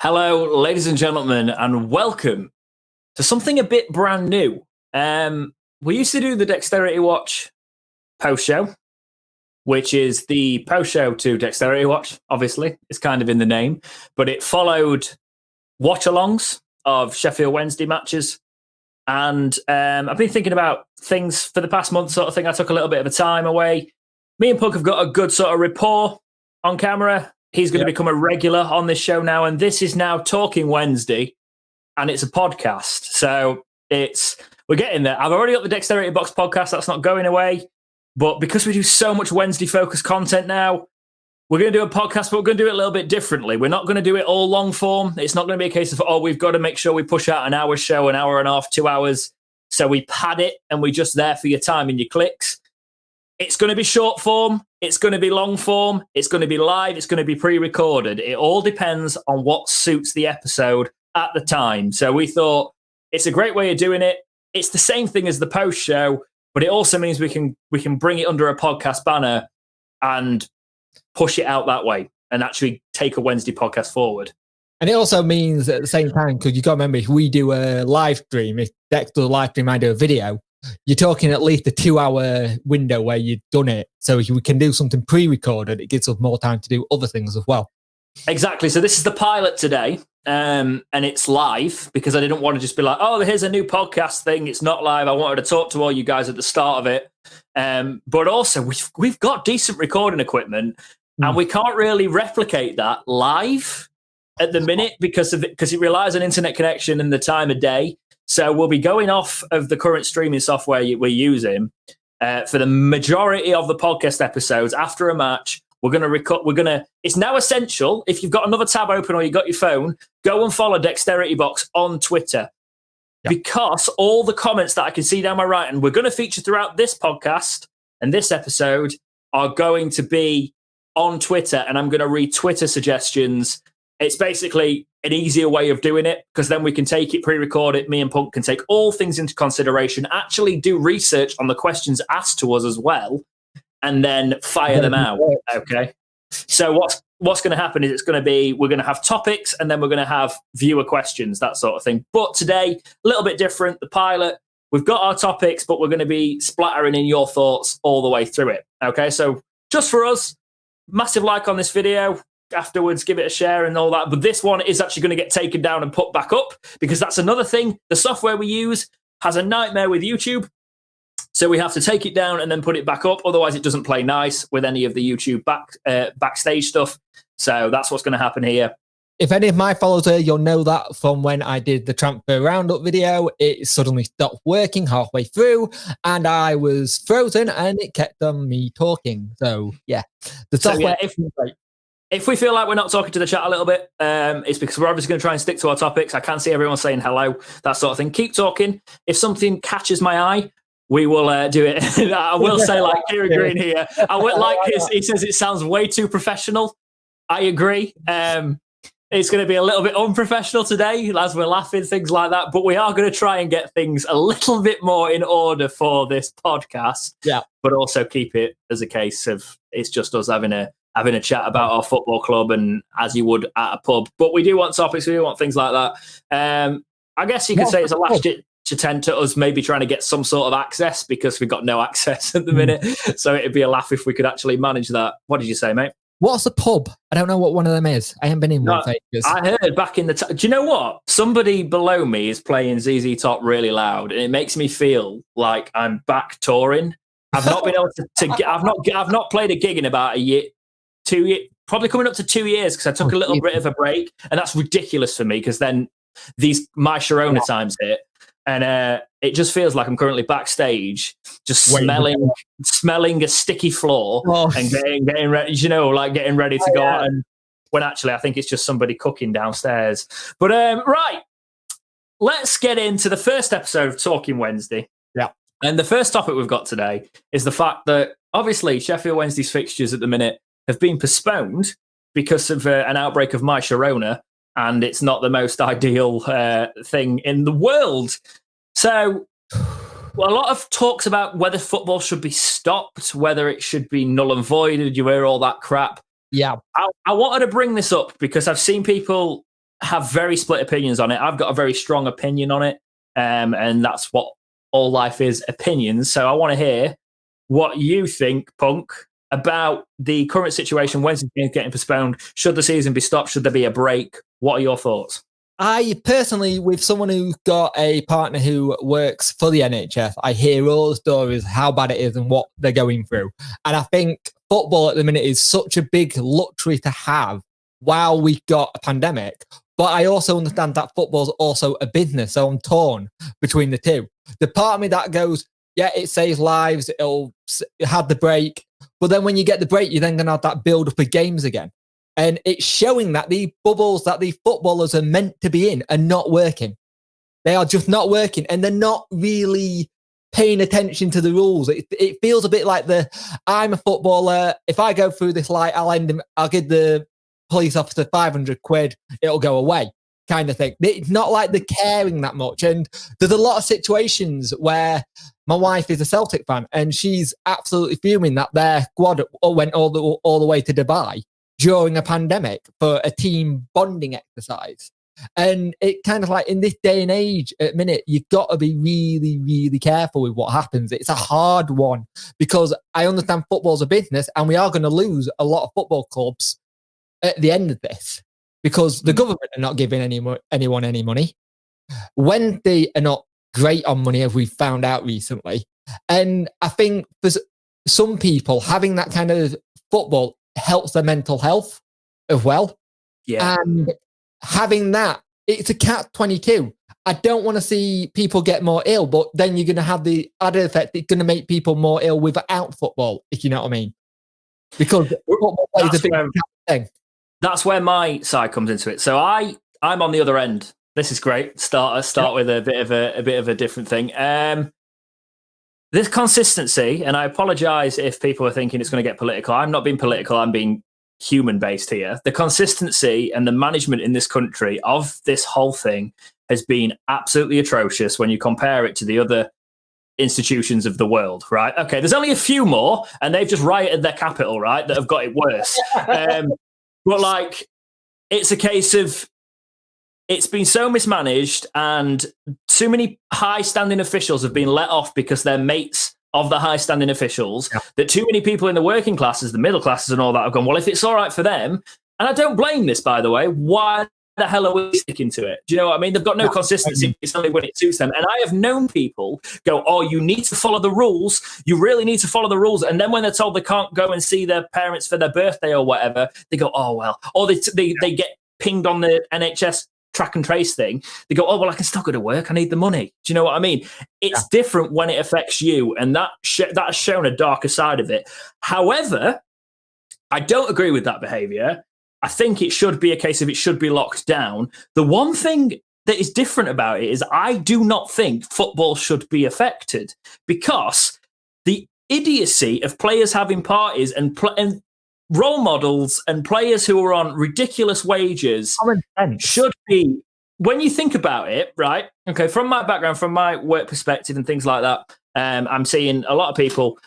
Hello, ladies and gentlemen, and welcome to something a bit brand new. We used to do the Dexterity Watch post show, which is the post show to Dexterity Watch, obviously. It's kind of in the name, but it followed watch alongs of Sheffield Wednesday matches. And I've been thinking about things for the past month, sort of thing. I took a little bit of a time away. Me and Puck have got a good sort of rapport on camera. He's going to become a regular on this show now. And this is now Talking Wednesday, and it's a podcast. So we're getting there. I've already got the Dexterity Box podcast. That's not going away. But because we do so much Wednesday-focused content now, we're going to do a podcast, but we're going to do it a little bit differently. We're not going to do it all long form. It's not going to be a case of, we've got to make sure we push out an hour show, an hour and a half, 2 hours. So we pad it, and we're just there for your time and your clicks. It's going to be short form. It's going to be long form. It's going to be live. It's going to be pre-recorded. It all depends on what suits the episode at the time. So we thought it's a great way of doing it. It's the same thing as the post show, but it also means we can bring it under a podcast banner and push it out that way and actually take a Wednesday podcast forward. And it also means at the same time, because you've got to remember, if we do a live stream, if Dex does a live stream, I do a video, you're talking at least a 2-hour window where you've done it. So if we can do something pre-recorded, it gives us more time to do other things as well. Exactly. So this is the pilot today, and it's live because I didn't want to just be like, here's a new podcast thing. It's not live. I wanted to talk to all you guys at the start of it. But also, we've got decent recording equipment, and we can't really replicate that live at the minute because it relies on internet connection and the time of day. So we'll be going off of the current streaming software we're using for the majority of the podcast episodes. After a match, we're going to record. It's now essential. If you've got another tab open or you've got your phone, go and follow Dexterity Box on Twitter. Yep. Because all the comments that I can see down my right, and we're going to feature throughout this podcast and this episode, are going to be on Twitter, and I'm going to read Twitter suggestions. It's basically an easier way of doing it because then we can take it, pre-record it. Me and Punk can take all things into consideration, actually do research on the questions asked to us as well, and then fire them out. Okay. So what's going to happen is we're going to have topics, and then we're going to have viewer questions, that sort of thing. But today, a little bit different. The pilot, we've got our topics, but we're going to be splattering in your thoughts all the way through it. Okay. So just for us, massive like on this video. Afterwards, give it a share and all that. But this one is actually going to get taken down and put back up because that's another thing. The software we use has a nightmare with YouTube. So we have to take it down and then put it back up. Otherwise, it doesn't play nice with any of the YouTube backstage stuff. So that's what's going to happen here. If any of my followers are, you'll know that from when I did the transfer roundup video, it suddenly stopped working halfway through and I was frozen and it kept on me talking. So yeah, the software... If we feel like we're not talking to the chat a little bit, it's because we're obviously going to try and stick to our topics. I can see everyone saying hello, that sort of thing. Keep talking. If something catches my eye, we will do it. I will say, like Kieran Green here, I would like he says it sounds way too professional. I agree. It's going to be a little bit unprofessional today as we're laughing, things like that. But we are going to try and get things a little bit more in order for this podcast. Yeah. But also keep it as a case of it's just us having a chat about our football club and as you would at a pub. But we do want topics, we do want things like that. I guess you could say it's a last attempt to us maybe trying to get some sort of access because we've got no access at the minute. So it'd be a laugh if we could actually manage that. What did you say, mate? What's a pub? I don't know what one of them is. I haven't been in one for ages. I heard back in the... do you know what? Somebody below me is playing ZZ Top really loud and it makes me feel like I'm back touring. I've not been able to I've not played a gig in about a year. 2 years, probably coming up to 2 years because I took a little bit of a break, and that's ridiculous for me because then my Sharona times hit, and it just feels like I'm currently backstage, just smelling a sticky floor and getting ready, getting ready to go on. And when actually I think it's just somebody cooking downstairs. But right, let's get into the first episode of Talking Wednesday. Yeah, and the first topic we've got today is the fact that obviously Sheffield Wednesday's fixtures at the minute have been postponed because of an outbreak of my Sharona, and it's not the most ideal thing in the world. So a lot of talks about whether football should be stopped, whether it should be null and voided, you hear all that crap. Yeah. I wanted to bring this up because I've seen people have very split opinions on it. I've got a very strong opinion on it. And that's what all life is, opinions. So I want to hear what you think, Punk, about the current situation. When's the game getting postponed? Should the season be stopped? Should there be a break? What are your thoughts? I personally, with someone who's got a partner who works for the NHS, I hear all the stories, how bad it is and what they're going through. And I think football at the minute is such a big luxury to have while we've got a pandemic. But I also understand that football's also a business. So I'm torn between the two. The part of me that goes, yeah, it saves lives. It'll have the break. But then when you get the break, you're then going to have that build up of games again. And it's showing that the bubbles that the footballers are meant to be in are not working. They are just not working. And they're not really paying attention to the rules. It feels a bit like I'm a footballer. If I go through this light, I'll give the police officer 500 quid. It'll go away kind of thing. It's not like they're caring that much. And there's a lot of situations where my wife is a Celtic fan and she's absolutely fuming that their squad went all the way to Dubai during a pandemic for a team bonding exercise. And it kind of like in this day and age at minute, you've got to be really, really careful with what happens. It's a hard one because I understand football's a business and we are going to lose a lot of football clubs at the end of this because the government are not giving anyone any money. When they are not great on money, as we've found out recently. And I think for some people, having that kind of football helps their mental health as well. Yeah. And having that, it's a catch-22. I don't want to see people get more ill, but then you're going to have the added effect. It's going to make people more ill without football, if you know what I mean. Because football plays a big thing. That's where my side comes into it. So I'm on the other end. This is great. Start with a bit of a different thing. This consistency, and I apologize if people are thinking it's going to get political. I'm not being political. I'm being human-based here. The consistency and the management in this country of this whole thing has been absolutely atrocious when you compare it to the other institutions of the world, right? Okay, there's only a few more, and they've just rioted their capital, right, that have got it worse. But, like, it's a case of it's been so mismanaged and too many high-standing officials have been let off because they're mates of the high-standing officials, that too many people in the working classes, the middle classes and all that have gone, well, if it's all right for them, and I don't blame this, by the way, why the hell are we sticking to it? Do you know what I mean? They've got no consistency. It's only when it suits them. And I have known people go, oh, you need to follow the rules. You really need to follow the rules. And then when they're told they can't go and see their parents for their birthday or whatever, they go, oh, well. Or they get pinged on the NHS track and trace thing. They go, oh, well, I can still go to work. I need the money. Do you know what I mean? It's different when it affects you. And that has shown a darker side of it. However, I don't agree with that behavior. I think it should be a case of it should be locked down. The one thing that is different about it is I do not think football should be affected because the idiocy of players having parties and role models and players who are on ridiculous wages should be, when you think about it, right? Okay, from my background, from my work perspective and things like that, I'm seeing a lot of people.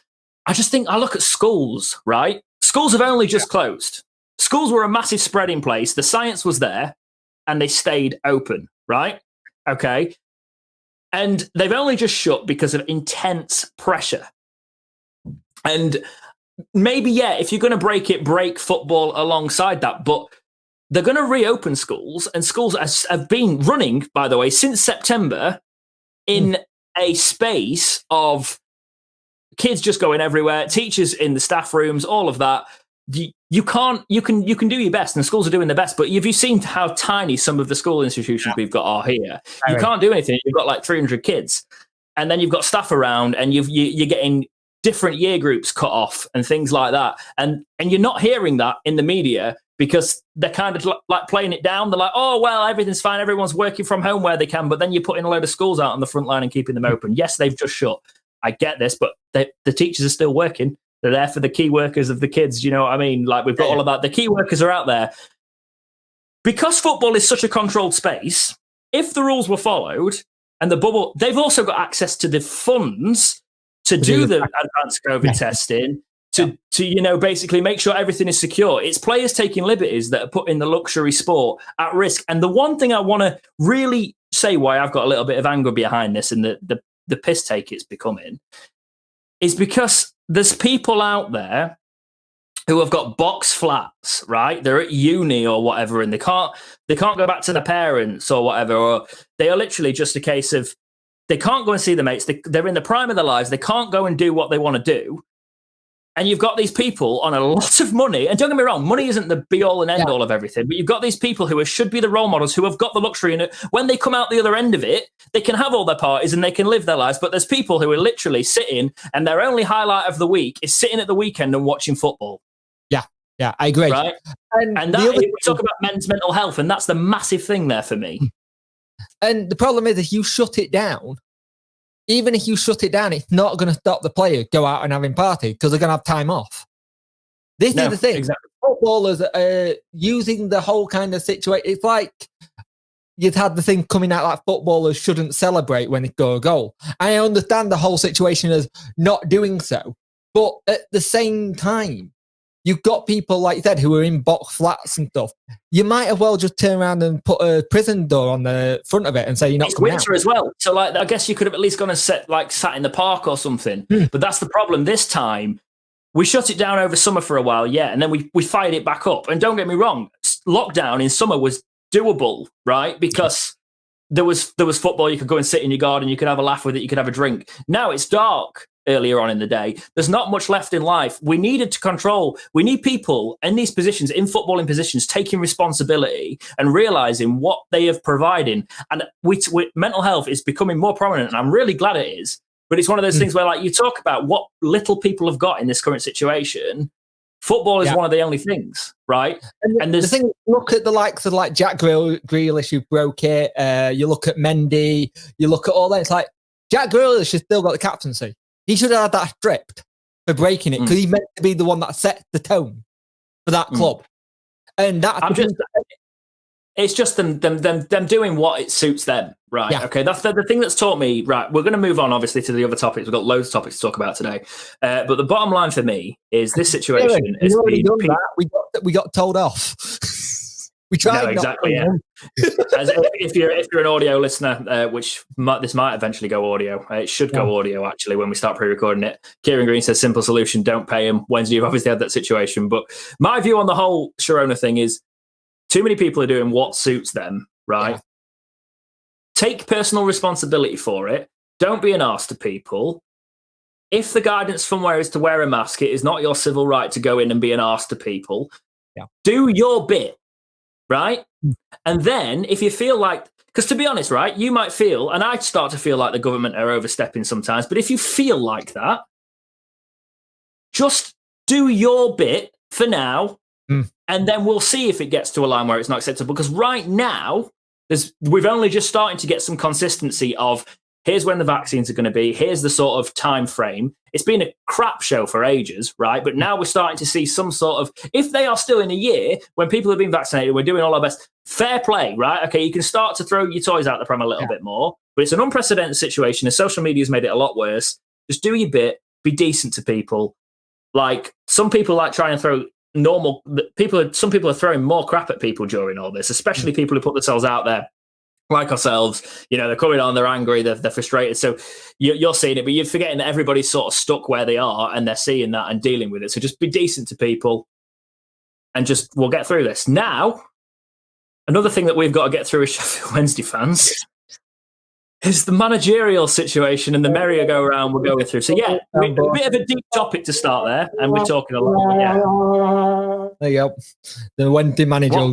I look at schools, right? Schools have only just closed. Schools were a massive spreading place. The science was there and they stayed open, right? Okay. And they've only just shut because of intense pressure. And maybe, if you're going to break football alongside that, but they're going to reopen schools, and schools have been running, by the way, since September in a space of kids just going everywhere, teachers in the staff rooms, all of that. You can do your best, and the schools are doing their best, but have you seen how tiny some of the school institutions we've got are here? You can't do anything. You've got like 300 kids, and then you've got staff around, and you're getting different year groups cut off and things like that. And you're not hearing that in the media because they're kind of like playing it down. They're like, oh, well, everything's fine. Everyone's working from home where they can. But then you're putting a load of schools out on the front line and keeping them open. Yes, they've just shut. I get this, but the teachers are still working. They're there for the key workers of the kids. You know what I mean? Like, we've got all of that. The key workers are out there. Because football is such a controlled space, if the rules were followed and the bubble, they've also got access to the funds to do the advanced COVID testing, to basically make sure everything is secure. It's players taking liberties that are putting the luxury sport at risk. And the one thing I want to really say why I've got a little bit of anger behind this and the piss take it's becoming is because there's people out there who have got box flats, right? They're at uni or whatever, and they can't go back to their parents or whatever, or they are literally just a case of they can't go and see their mates. They're in the prime of their lives. They can't go and do what they want to do. And you've got these people on a lot of money. And don't get me wrong, money isn't the be-all and end-all of everything. But you've got these people who should be the role models, who have got the luxury. And when they come out the other end of it, they can have all their parties and they can live their lives. But there's people who are literally sitting, and their only highlight of the week is sitting at the weekend and watching football. Yeah, I agree. Right? And that, we talk about men's mental health, and that's the massive thing there for me. And the problem is, if you shut it down, even if you shut it down, it's not going to stop the player go out and having party because they're going to have time off. This is the thing. Exactly. Footballers are using the whole kind of situation. It's like you'd had the thing coming out like footballers shouldn't celebrate when they score a goal. I understand the whole situation as not doing so. But at the same time, you've got people, like you said, who are in box flats and stuff. You might as well just turn around and put a prison door on the front of it and say you're not it's coming winter out. As well. So, like, I guess you could have at least gone and sat in the park or something. But that's the problem. This time, we shut it down over summer for a while, and then we fired it back up. And don't get me wrong, lockdown in summer was doable, right? Because there was football. You could go and sit in your garden. You could have a laugh with it. You could have a drink. Now it's dark. Earlier on in the day, there's not much left in life. We needed to control. We need people in these positions, in footballing positions, taking responsibility and realizing what they have provided. And mental health is becoming more prominent, and I'm really glad it is. But it's one of those things where, like, you talk about what little people have got in this current situation. Football is one of the only things, right? And the thing, look at the likes of like Jack Grealish who broke it. You look at Mendy. You look at all that. It's like Jack Grealish has still got the captaincy. He should have had that stripped for breaking it because he's meant to be the one that set the tone for that club. And it's just them doing what it suits them, right? Yeah. Okay, that's the thing that's taught me. Right, we're going to move on, obviously, to the other topics. We've got loads of topics to talk about today, but the bottom line for me is this situation. We got told off. We tried. No, exactly. Yeah. If you're an audio listener, which this might eventually go audio, it should go audio actually when we start pre-recording it. Kieran Green says simple solution: don't pay him. Wednesday, you've obviously had that situation, but my view on the whole Sharona thing is too many people are doing what suits them. Right? Yeah. Take personal responsibility for it. Don't be an arse to people. If the guidance somewhere is to wear a mask, it is not your civil right to go in and be an arse to people. Yeah. Do your bit. Right? And then if you feel like, because to be honest, right, you might feel, and I start to feel like the government are overstepping sometimes, but if you feel like that, just do your bit for now, and then we'll see if it gets to a line where it's not acceptable. Because right now, we've only just starting to get some consistency of, here's when the vaccines are going to be. Here's the sort of time frame. It's been a crap show for ages, right? But now we're starting to see some sort of, if they are still in a year when people have been vaccinated, we're doing all our best. Fair play, right? Okay, you can start to throw your toys out the pram a little bit more, but it's an unprecedented situation. And social media has made it a lot worse. Just do your bit. Be decent to people. Like, some people like try and throw some people are throwing more crap at people during all this, especially people who put themselves out there. Like ourselves, they're coming on, they're angry, they're frustrated. So you're seeing it, but you're forgetting that everybody's sort of stuck where they are and they're seeing that and dealing with it. So just be decent to people and we'll get through this. Now, another thing that we've got to get through as Sheffield Wednesday fans is the managerial situation and the merry-go-round we're going through. So a bit of a deep topic to start there, and we're talking a lot. There you go. The Wednesday manager.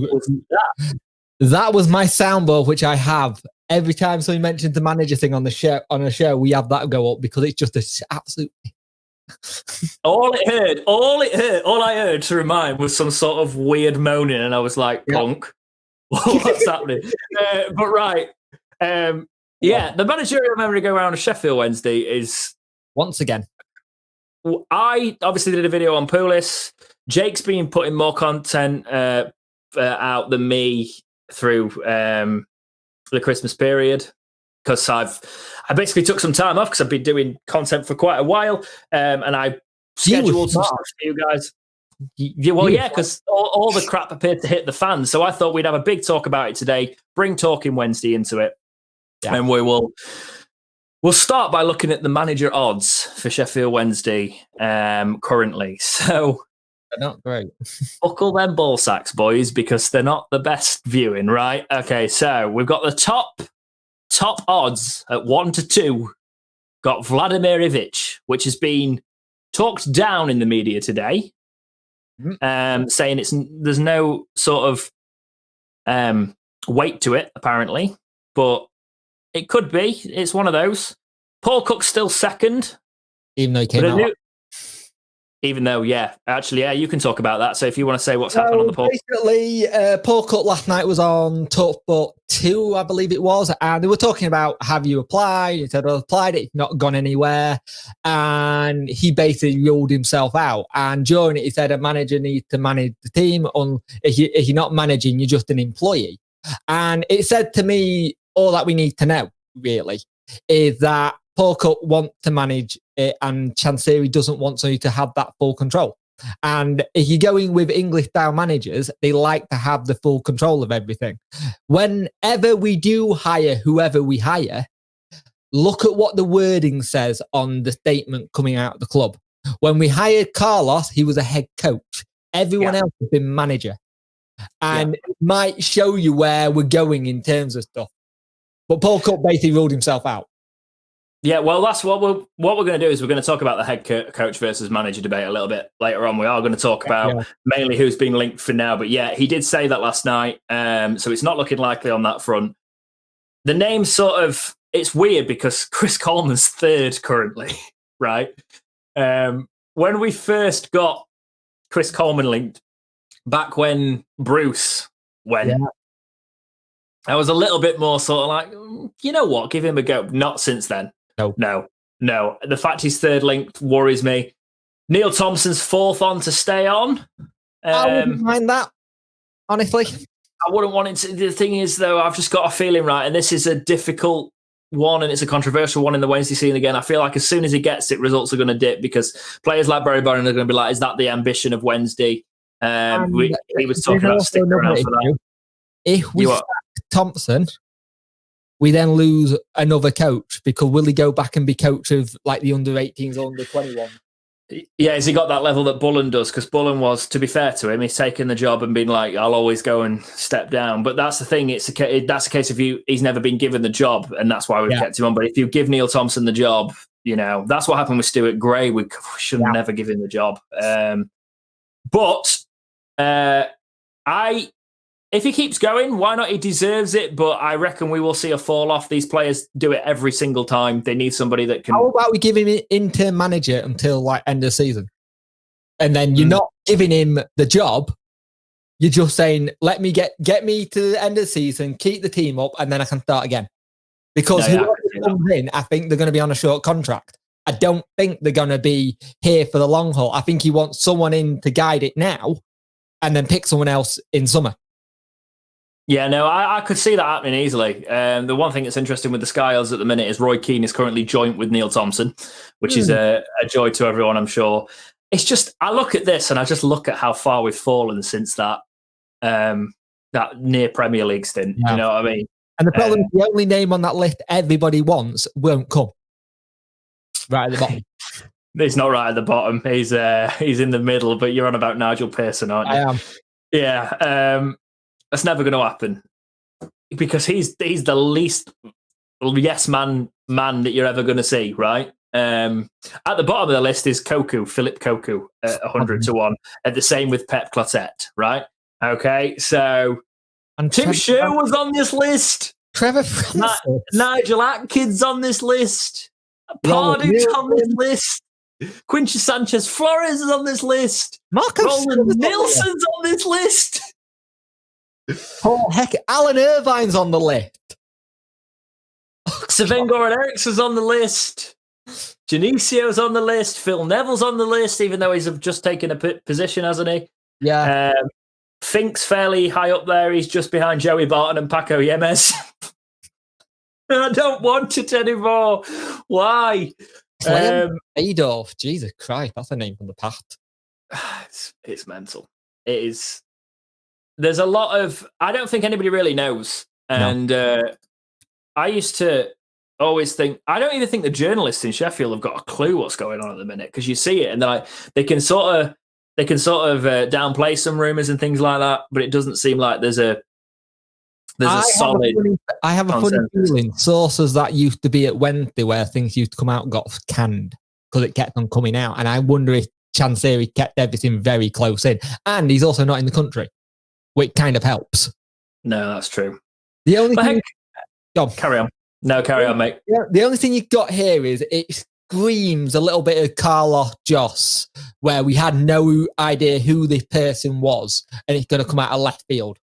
That was my soundboard, which I have every time somebody mentions the manager thing on a show. We have that go up because it's just an absolute. All I heard to remind was some sort of weird moaning, and I was like, "Punk, what's happening?" But right, the managerial memory go around Sheffield Wednesday is once again. I obviously did a video on Pulis. Jake's been putting more content out than me through the Christmas period because I basically took some time off because I've been doing content for quite a while, and I scheduled some stuff for you guys. Because all the crap appeared to hit the fan. So I thought we'd have a big talk about it today, bring Talking Wednesday into it. Yeah. And we'll start by looking at the manager odds for Sheffield Wednesday currently. So they're not great. Buckle them ball sacks, boys, because they're not the best viewing, right? Okay, so we've got the top odds at 1-2. Got Vladimir Ivic, which has been talked down in the media today. Saying there's no sort of weight to it, apparently, but it could be. It's one of those. Paul Cook's still second, even though he came out. Even though, you can talk about that. So if you want to say what's happened on the poll. Basically, Paul Cook last night was on TalkSport 2, I believe it was, and they were talking about, have you applied? He said, I've applied, it's not gone anywhere. And he basically ruled himself out. And during it, he said a manager needs to manage the team. If you're not managing, you're just an employee. And it said to me, all that we need to know, really, is that Paul Cook wants to manage it and Chansiri doesn't want you to have that full control. And if you're going with English-style managers, they like to have the full control of everything. Whenever we do hire whoever we hire, look at what the wording says on the statement coming out of the club. When we hired Carlos, he was a head coach. Everyone else has been manager. And it might show you where we're going in terms of stuff. But Paul Cook basically ruled himself out. Yeah, well, that's what we're going to do is we're going to talk about the head coach versus manager debate a little bit later on. We are going to talk about mainly who's been linked for now. But he did say that last night. So it's not looking likely on that front. The name it's weird because Chris Coleman's third currently, right? When we first got Chris Coleman linked, back when Bruce went, I was a little bit more sort of like, you know what, give him a go. Not since then. No. The fact he's third linked worries me. Neil Thompson's fourth on to stay on. I wouldn't mind that, honestly. I wouldn't want it to. The thing is, though, I've just got a feeling, right, and this is a difficult one and it's a controversial one in the Wednesday scene again. I feel like as soon as he gets it, results are going to dip because players like Barry Bowen are going to be like, is that the ambition of Wednesday? He was talking about sticking around for that. If we sack Thompson, we then lose another coach because will he go back and be coach of like the under-18s or under-21? Yeah, has he got that level that Bullen does? Because Bullen was, to be fair to him, he's taken the job and been like, I'll always go and step down. But that's the thing. That's a case of he's never been given the job, and that's why we've kept him on. But if you give Neil Thompson the job, that's what happened with Stuart Gray. We should never give him the job. If he keeps going, why not? He deserves it, but I reckon we will see a fall off. These players do it every single time. They need somebody that can. How about we give him an interim manager until like end of season? And then you're not giving him the job. You're just saying, let me get me to the end of the season, keep the team up, and then I can start again. Because whoever comes in, I think they're going to be on a short contract. I don't think they're going to be here for the long haul. I think he wants someone in to guide it now and then pick someone else in summer. Yeah, no, I could see that happening easily. The one thing that's interesting with the Sky odds at the minute is Roy Keane is currently joint with Neil Thompson, which is a joy to everyone, I'm sure. It's just, I look at this and I just look at how far we've fallen since that near Premier League stint. You know what I mean? And the problem is the only name on that list everybody wants won't come. Right at the bottom. He's not right at the bottom. He's in the middle, but you're on about Nigel Pearson, aren't you? I am. Yeah. That's never going to happen because he's the least yes man that you're ever going to see, right? At the bottom of the list is Philip Cocu at 100-1. At the same with Pep Clotet, right? Okay, so and Tim Sherwood was on this list. Trevor Francis. Nigel Atkins on this list. Pardew's on this list. Quincy Sanchez Flores is on this list. Roland Nilsson's on this list. Oh, heck, Alan Irvine's on the list. Sven-Goran Eriksson's on the list. Janiceo's on the list. Phil Neville's on the list, even though he's just taken a position, hasn't he? Yeah. Fink's fairly high up there. He's just behind Joey Barton and Paco Yemes. I don't want it anymore. Why? Adolf, Jesus Christ, that's a name from the past. It's mental. It is. There's a lot of. I don't think anybody really knows, and I used to always think. I don't even think the journalists in Sheffield have got a clue what's going on at the minute, because you see it and they're like, they can sort of downplay some rumors and things like that, but it doesn't seem like there's a solid. I have a funny feeling sources that used to be at Wednesday where things used to come out got canned because it kept on coming out, and I wonder if Chansiri kept everything very close in, and he's also not in the country, which kind of helps. No, that's true. The only thing, carry on. No, carry on, mate. Yeah, the only thing you've got here is it screams a little bit of Carlos Joss, where we had no idea who this person was, and it's going to come out of left field.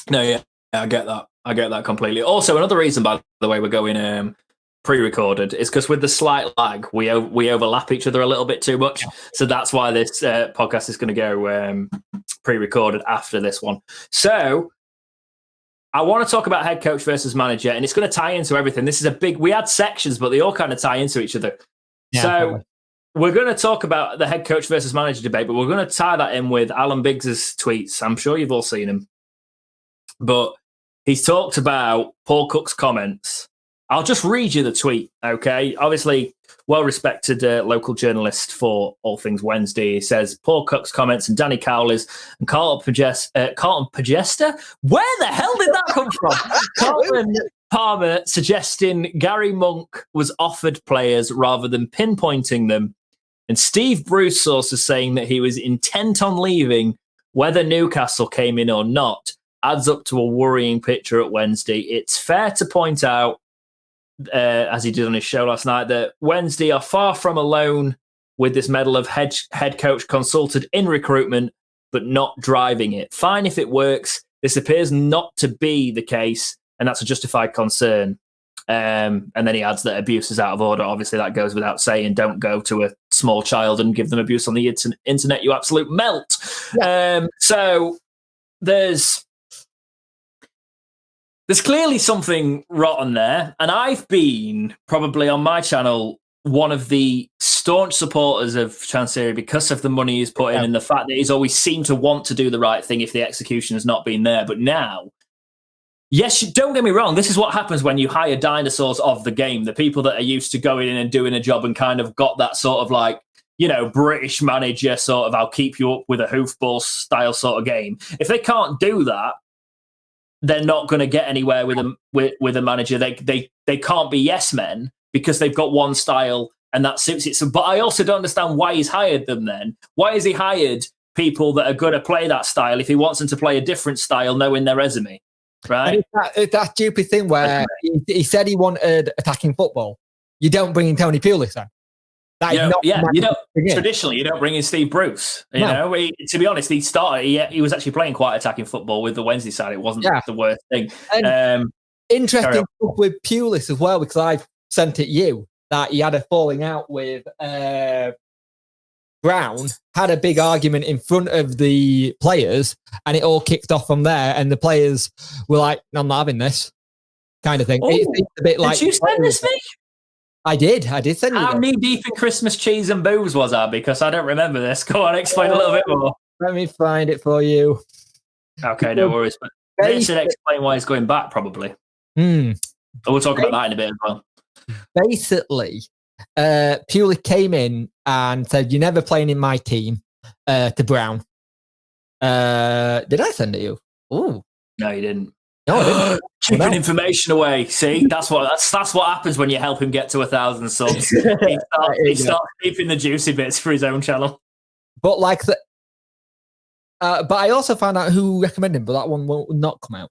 No, yeah, I get that. I get that completely. Also, another reason, by the way, we're going pre-recorded is because with the slight lag, we overlap each other a little bit too much. So that's why this podcast is going to go pre-recorded after this one. So I want to talk about head coach versus manager, and it's going to tie into everything. This is a big. We had sections, but they all kind of tie into each other. Yeah, so probably. We're going to talk about the head coach versus manager debate, but we're going to tie that in with Alan Biggs's tweets. I'm sure you've all seen him. But he's talked about Paul Cook's comments. I'll just read you the tweet, okay? Obviously, well-respected local journalist for all things Wednesday. He says, Paul Cook's comments and Danny Cowley's and Carlton Pagesta? Where the hell did that come from? Carlton Palmer suggesting Gary Monk was offered players rather than pinpointing them. And Steve Bruce sources saying that he was intent on leaving whether Newcastle came in or not. Adds up to a worrying picture at Wednesday. It's fair to point out, as he did on his show last night, that Wednesday are far from alone with this medal of head coach consulted in recruitment, but not driving it. Fine if it works. This appears not to be the case, and that's a justified concern. And then he adds that abuse is out of order. Obviously, that goes without saying. Don't go to a small child and give them abuse on the internet, you absolute melt. Yeah. So there's clearly something rotten there. And I've been probably on my channel one of the staunch supporters of Chansiri because of the money he's put in and the fact that he's always seemed to want to do the right thing if the execution has not been there. But now, yes, don't get me wrong, this is what happens when you hire dinosaurs of the game, the people that are used to going in and doing a job and kind of got that sort of like, you know, British manager sort of I'll keep you up with a hoofball style sort of game. If they can't do that, they're not going to get anywhere with a manager. They can't be yes men because they've got one style and that suits it. So, but I also don't understand why he's hired them then. Why has he hired people that are going to play that style if he wants them to play a different style knowing their resume? Right? It's that stupid thing where he said he wanted attacking football. You don't bring in Tony Pulis then. Traditionally, you don't bring in Steve Bruce. You know, to be honest, he was actually playing quite attacking football with the Wednesday side. It wasn't the worst thing. Interesting stuff with Pulis as well, because I sent it you that he had a falling out with Brown, had a big argument in front of the players, and it all kicked off from there. And the players were like, "I'm not having this," kind of thing. It's a bit like, did you send this me? I did send you. How knee deep in Christmas cheese and booze was I? Because I don't remember this. Go on, explain a little bit more. Let me find it for you. Okay, no worries. But they should explain why he's going back, probably. We'll talk about that in a bit as well. Basically, Pulis came in and said, "You're never playing in my team," to Brown. Did I send it you? Oh, no, you didn't. No, I didn't. Keeping information away. See, that's what happens when you help him get to 1,000 subs. He starts keeping the juicy bits for his own channel. But but I also found out who recommended him, but that one will not come out.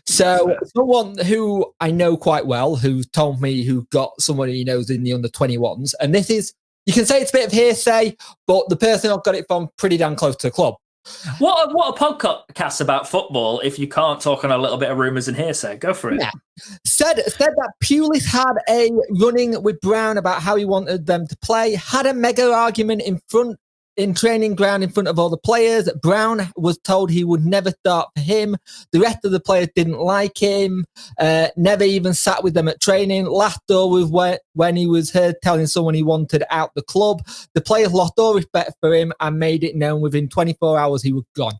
So someone who I know quite well, who told me who got someone he knows in the under 21s, and this is, you can say it's a bit of hearsay, but the person I've got it from pretty damn close to the club. What a podcast about football if you can't talk on a little bit of rumours and hearsay. Go for it. Yeah. Said that Pulis had a running with Brown about how he wanted them to play, had a mega argument in front in training ground in front of all the players. Brown was told he would never start for him. The rest of the players didn't like him, never even sat with them at training. Last door was when he was heard telling someone he wanted out the club. The players lost all respect for him and made it known within 24 hours he was gone.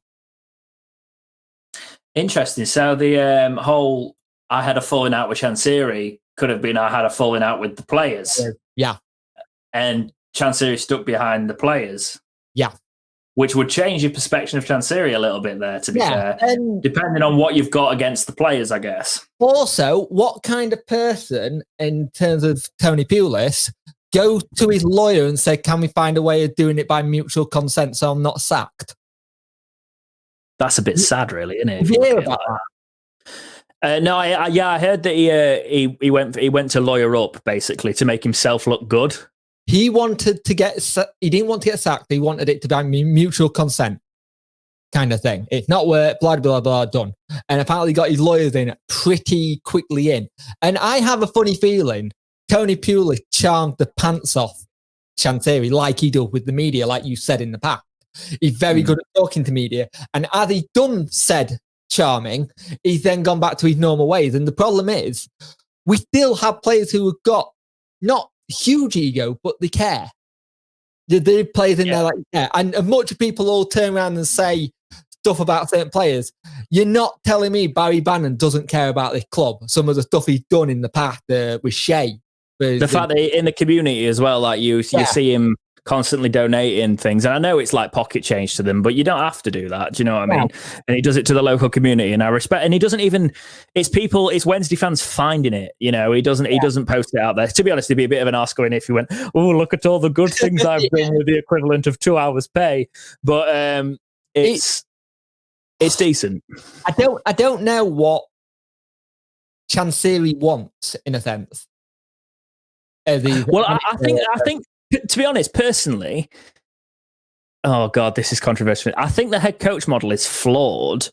Interesting. So the whole I had a falling out with Chansiri could have been I had a falling out with the players. Yeah. And Chansiri stuck behind the players. Yeah. Which would change your perspective of Chansiri a little bit there, to be fair. And depending on what you've got against the players, I guess. Also, what kind of person, in terms of Tony Pulis, go to his lawyer and say, can we find a way of doing it by mutual consent so I'm not sacked? That's a bit sad, really, isn't it? Have you heard about that? No, I heard that he went to lawyer up, basically, to make himself look good. He didn't want to get sacked. He wanted it to be mutual consent kind of thing. It's not work, blah, blah, blah, done. And apparently got his lawyers in pretty quickly in. And I have a funny feeling Tony Pulis charmed the pants off Chansiri like he does with the media, like you said in the past. He's very good at talking to media. And as he done said charming, he's then gone back to his normal ways. And the problem is, we still have players who have got not huge ego, but they care. The players in there like care. And much people all turn around and say stuff about certain players. You're not telling me Barry Bannon doesn't care about this club. Some of the stuff he's done in the past with Shea. The fact that in the community as well, like you see him constantly donating things. And I know it's like pocket change to them, but you don't have to do that. Do you know what I mean? And he does it to the local community, and I respect, and he doesn't even, it's Wednesday fans finding it, he doesn't post it out there. To be honest, he'd be a bit of an arse going if he went, oh, look at all the good things I've done with the equivalent of 2 hours pay. But it's decent. I don't know what Chansiri wants, in a sense. Well, I think, to be honest, personally, oh God, this is controversial. I think the head coach model is flawed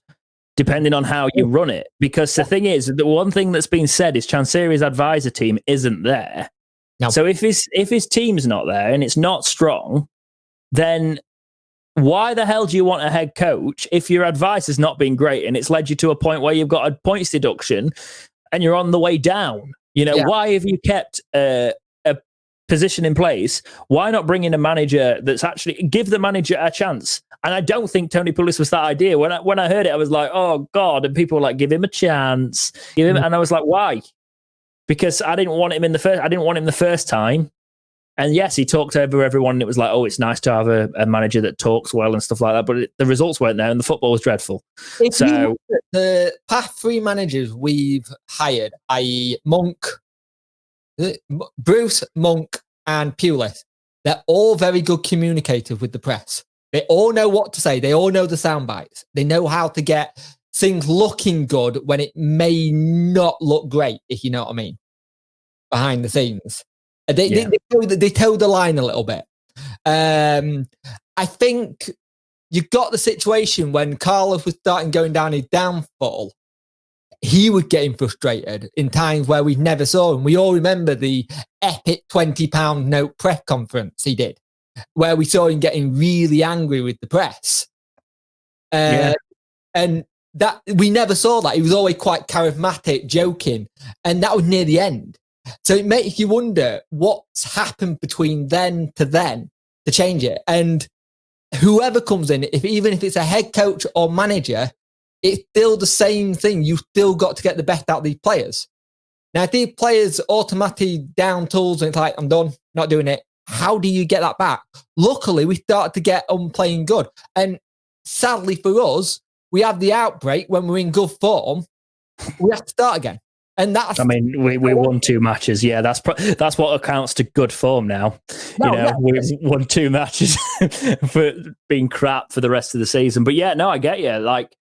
depending on how you run it. Because the thing is, the one thing that's been said is Chansiri's advisor team isn't there. No. So if his team's not there and it's not strong, then why the hell do you want a head coach if your advisor's not been great and it's led you to a point where you've got a points deduction and you're on the way down? Why have you kept a position in place? Why not bring in a manager that's actually give the manager a chance? And I don't think Tony Pulis was that idea. When I heard it, I was like, oh God. And people were like, give him a chance, and I was like, why? Because I didn't want him the first time. And yes, he talked over everyone, and it was like, oh, it's nice to have a manager that talks well and stuff like that. But the results weren't there, and the football was dreadful. So the past 3 managers we've hired, i.e., Bruce, Monk, and Pulis, they're all very good communicators with the press. They all know what to say. They all know the sound bites. They know how to get things looking good when it may not look great, if you know what I mean, behind the scenes. They toe the line a little bit. I think you got the situation when Carlos was starting going down his downfall. He was getting frustrated in times where we never saw him. We all remember the epic £20 note press conference he did, where we saw him getting really angry with the press. And that we never saw that. He was always quite charismatic, joking, and that was near the end. So it makes you wonder what's happened between then to change it. And whoever comes in, even if it's a head coach or manager, it's still the same thing. You've still got to get the best out of these players. Now, if these players automatically down tools and it's like, I'm done, not doing it, how do you get that back? Luckily, we started to get on playing good. And sadly for us, we had the outbreak when we're in good form. We have to start again. And that's... I mean, we won 2 matches. Yeah, that's what accounts to good form now. We've won 2 matches for being crap for the rest of the season. But yeah, no, I get you. Like,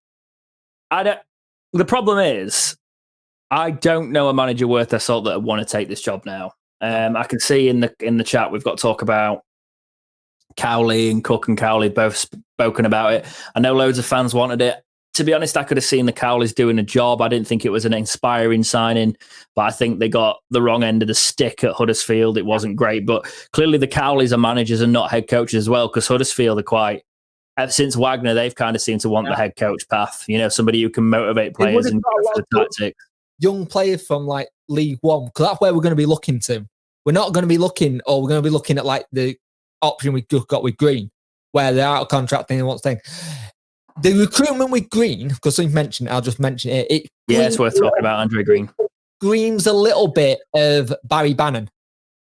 the problem is, I don't know a manager worth their salt that would want to take this job now. I can see in the chat we've got talk about Cowley and Cook and Cowley both spoken about it. I know loads of fans wanted it. to be honest, I could have seen the Cowleys doing a job. I didn't think it was an inspiring signing, but I think they got the wrong end of the stick at Huddersfield. It wasn't great, but clearly the Cowleys are managers and not head coaches as well, because Huddersfield are quite, ever since Wagner, they've kind of seemed to want the head coach path. You know, somebody who can motivate players and go for the tactics. Young players from like League One, because that's where we're going to be looking to. We're not going to be looking, or we're going to be looking at like the option we just got with Green, where they're out of contract and what's saying. The recruitment with Green, because you mentioned it, I'll just mention it. It's worth talking about Andre Green. Green's a little bit of Barry Bannon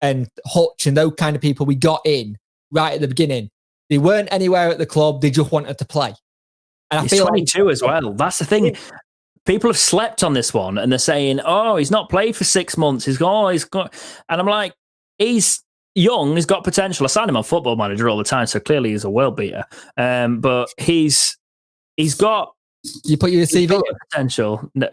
and Hutch and those kind of people we got in right at the beginning. They weren't anywhere at the club. They just wanted to play. And I he's feel 22 as well. That's the thing. People have slept on this one and they're saying, oh, he's not played for 6 months. He's got, and I'm like, he's young. He's got potential. I sign him on Football Manager all the time. So clearly he's a world beater. But he's got, you put your CV potential. No.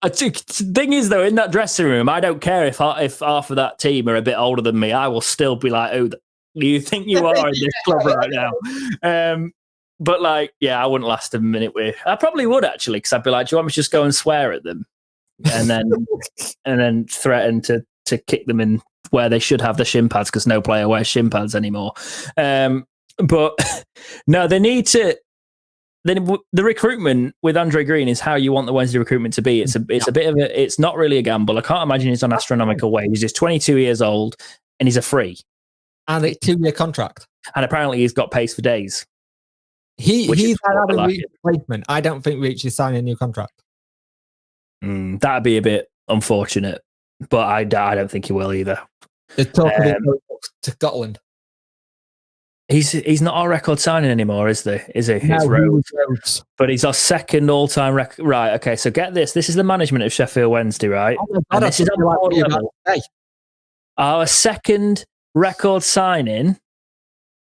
The thing is, though, in that dressing room, I don't care if half of that team are a bit older than me. I will still be like, "Oh, do you think you are in this club right now?" But like, yeah, I wouldn't last a minute with. I probably would actually, because I'd be like, "Do you want me to just go and swear at them, and then threaten to kick them in where they should have the shin pads because no player wears shin pads anymore?" But no, they need to. Then the recruitment with Andre Green is how you want the Wednesday recruitment to be. It's a bit of a. It's not really a gamble. I can't imagine he's on astronomical wages. He's 22 years old and he's a free, and a 2-year contract. And apparently he's got pace for days. He's had a replacement. I don't think Reach is signing a new contract. That'd be a bit unfortunate, but I don't think he will either. They're talking to Scotland. He's not our record signing anymore, is he? No, it's Rhodes. But he's our second all-time record. Right, okay, so get this. This is the management of Sheffield Wednesday, right? Oh my God, this is our second record signing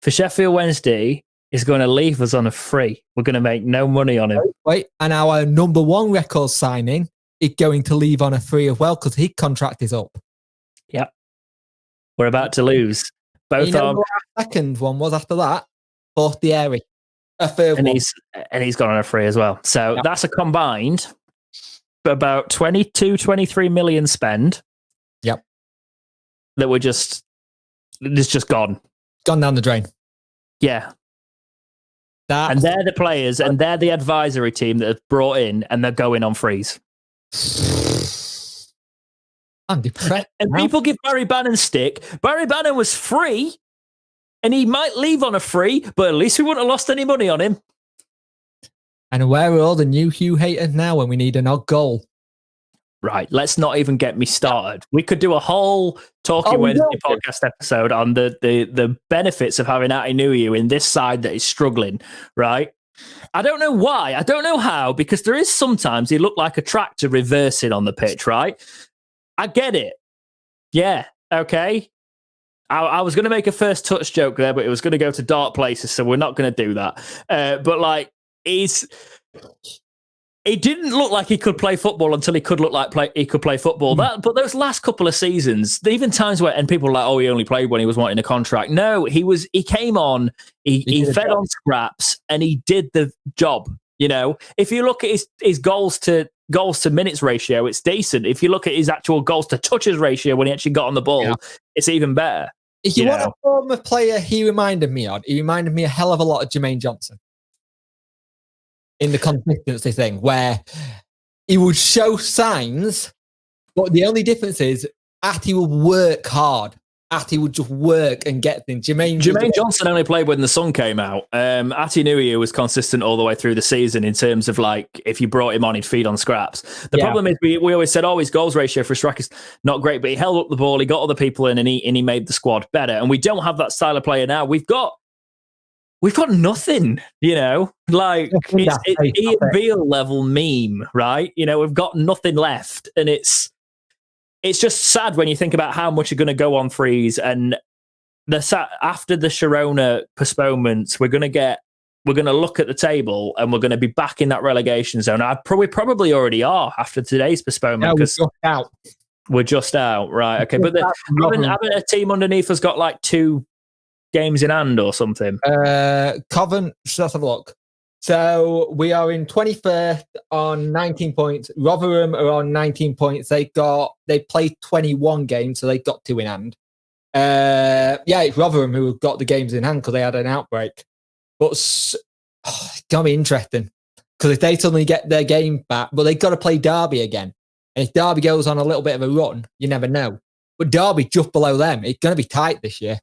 for Sheffield Wednesday is going to leave us on a free. We're going to make no money on him. Wait, and our number one record signing is going to leave on a free as well because his contract is up. Yep. We're about to lose. Both our second one was after that, fourth the Airy. A third and one. He's gone on a free as well. So that's a combined about 22, 23 million spend. Yep. That we're it's just gone. Gone down the drain. Yeah. And they're the players and they're the advisory team that have brought in and they're going on frees. I'm depressed. And people give Barry Bannon stick. Barry Bannon was free and he might leave on a free, but at least we wouldn't have lost any money on him. And where are all the new Hugh haters now when we need an odd goal? Right, let's not even get me started. We could do a whole Talking Wednesday podcast episode on the benefits of having Ati Nuhiu in this side that is struggling, right? I don't know why. I don't know how, because there is sometimes he looked like a tractor reversing on the pitch, right? I get it. Yeah, okay. I was going to make a first touch joke there, but it was going to go to dark places, so we're not going to do that. But like, he didn't look like he could play football until he could look like he could play football. But those last couple of seasons, even times where, and people were like, oh, he only played when he was wanting a contract. No, he came on, he fed on scraps, and he did the job. You know, if you look at his goals to minutes ratio, it's decent. If you look at his actual goals to touches ratio when he actually got on the ball, it's even better. If you want a former player, he reminded me a hell of a lot of Jermaine Johnson. In the consistency thing, where he would show signs, but the only difference is Ati would work hard. Ati would just work and get things. Jermaine Johnson only played when the sun came out. Ati Nuhiu was consistent all the way through the season in terms of like, if you brought him on, he'd feed on scraps. The problem is we always said, his goals ratio for a striker is not great, but he held up the ball, he got other people in, and he made the squad better. And we don't have that style of player now. We've got nothing, you know, like it's Ian Beale level meme, right? You know, we've got nothing left. And it's just sad when you think about how much are going to go on freeze. And after the Sharona postponements, we're going to look at the table and we're going to be back in that relegation zone. We probably already are after today's postponement. We're just out. Right. Okay. But having a team underneath has got like 2 games in hand or something. Covent, let's have a look. So we are in 21st on 19 points. Rotherham are on 19 points. They played 21 games, so they got 2 in hand. It's Rotherham who have got the games in hand because they had an outbreak. But it's going to be interesting because if they suddenly get their game back, but they've got to play Derby again. And if Derby goes on a little bit of a run, you never know. But Derby just below them, it's going to be tight this year.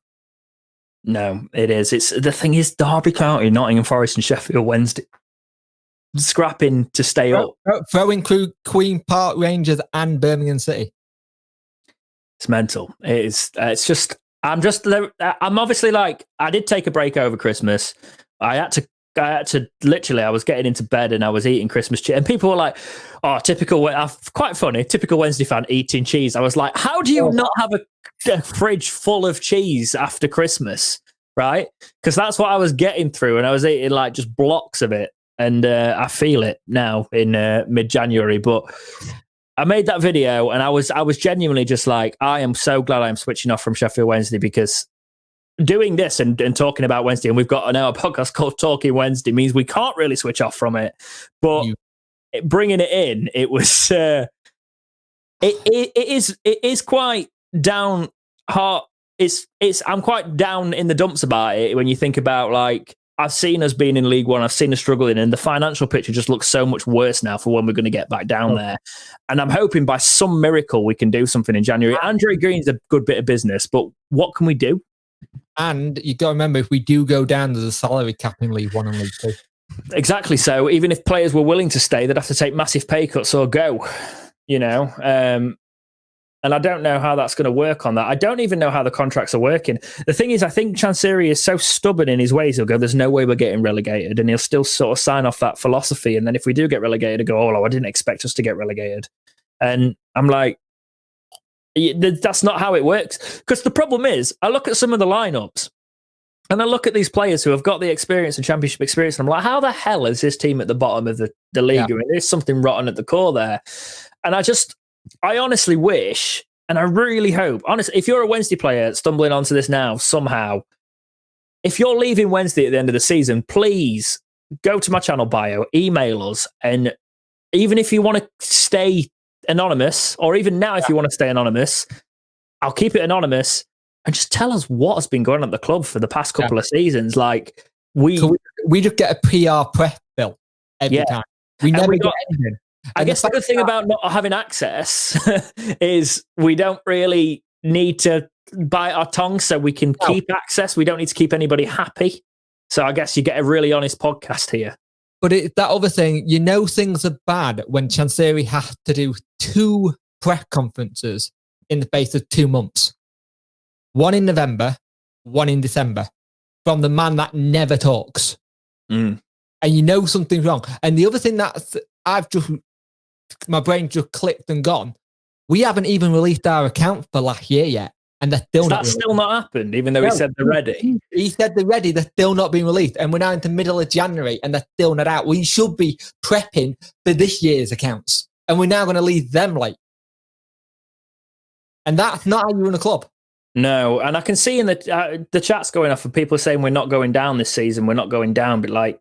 No, it is. The thing is, Derby County, Nottingham Forest, and Sheffield Wednesday scrapping to stay up. Throwing Queen Park Rangers and Birmingham City. It's mental. It's just. I'm obviously like, I did take a break over Christmas. I had to literally, I was getting into bed and I was eating Christmas cheese. And people were like, oh, quite funny, typical Wednesday fan eating cheese. I was like, how do you not have a fridge full of cheese after Christmas? Right? Because that's what I was getting through. And I was eating like just blocks of it. And I feel it now in mid-January. But I made that video and I was genuinely just like, I am so glad I'm switching off from Sheffield Wednesday, because doing this and talking about Wednesday, and we've got a podcast called Talking Wednesday, means we can't really switch off from it. But bringing it in, it was it is quite down heart. I'm quite down in the dumps about it when you think about, like, I've seen us being in League One, I've seen us struggling, and the financial picture just looks so much worse now for when we're going to get back down there. And I'm hoping by some miracle we can do something in January. Andre Green's a good bit of business, but what can we do? And you got to remember, if we do go down, there's a salary cap in League One and League Two. Exactly. So even if players were willing to stay, they'd have to take massive pay cuts or go, and I don't know how that's going to work on that. I don't even know how the contracts are working. The thing is, I think Chansiri is so stubborn in his ways. He'll go, there's no way we're getting relegated. And he'll still sort of sign off that philosophy. And then if we do get relegated, he'll go, I didn't expect us to get relegated. And I'm like, that's not how it works. Because the problem is, I look at some of the lineups and I look at these players who have got the experience and championship experience. And I'm like, how the hell is this team at the bottom of the league? Yeah. I mean, there's something rotten at the core there. And I honestly wish, and I really hope, honestly, if you're a Wednesday player stumbling onto this now somehow, if you're leaving Wednesday at the end of the season, please go to my channel bio, email us, and even if you want to stay anonymous, or even now if you want to stay anonymous, I'll keep it anonymous, and just tell us what has been going on at the club for the past couple of seasons. Like, we just get a PR press bill every time. We never get anything. I guess the good thing about not having access is we don't really need to bite our tongue, so we can keep access. We don't need to keep anybody happy. So I guess you get a really honest podcast here. But that other thing, things are bad when Chansiri has to do 2 press conferences in the space of 2 months. One in November, one in December, from the man that never talks. And something's wrong. And the other thing that my brain just clicked and gone, we haven't even released our account for last year yet. And they're still still not happened, even though he said they're ready. He said they're ready, they're still not being released. And we're now into middle of January and they're still not out. We should be prepping for this year's accounts. And we're now going to leave them late. And that's not how you run a club. No, and I can see in the chat's going off of people saying we're not going down this season, we're not going down. But like,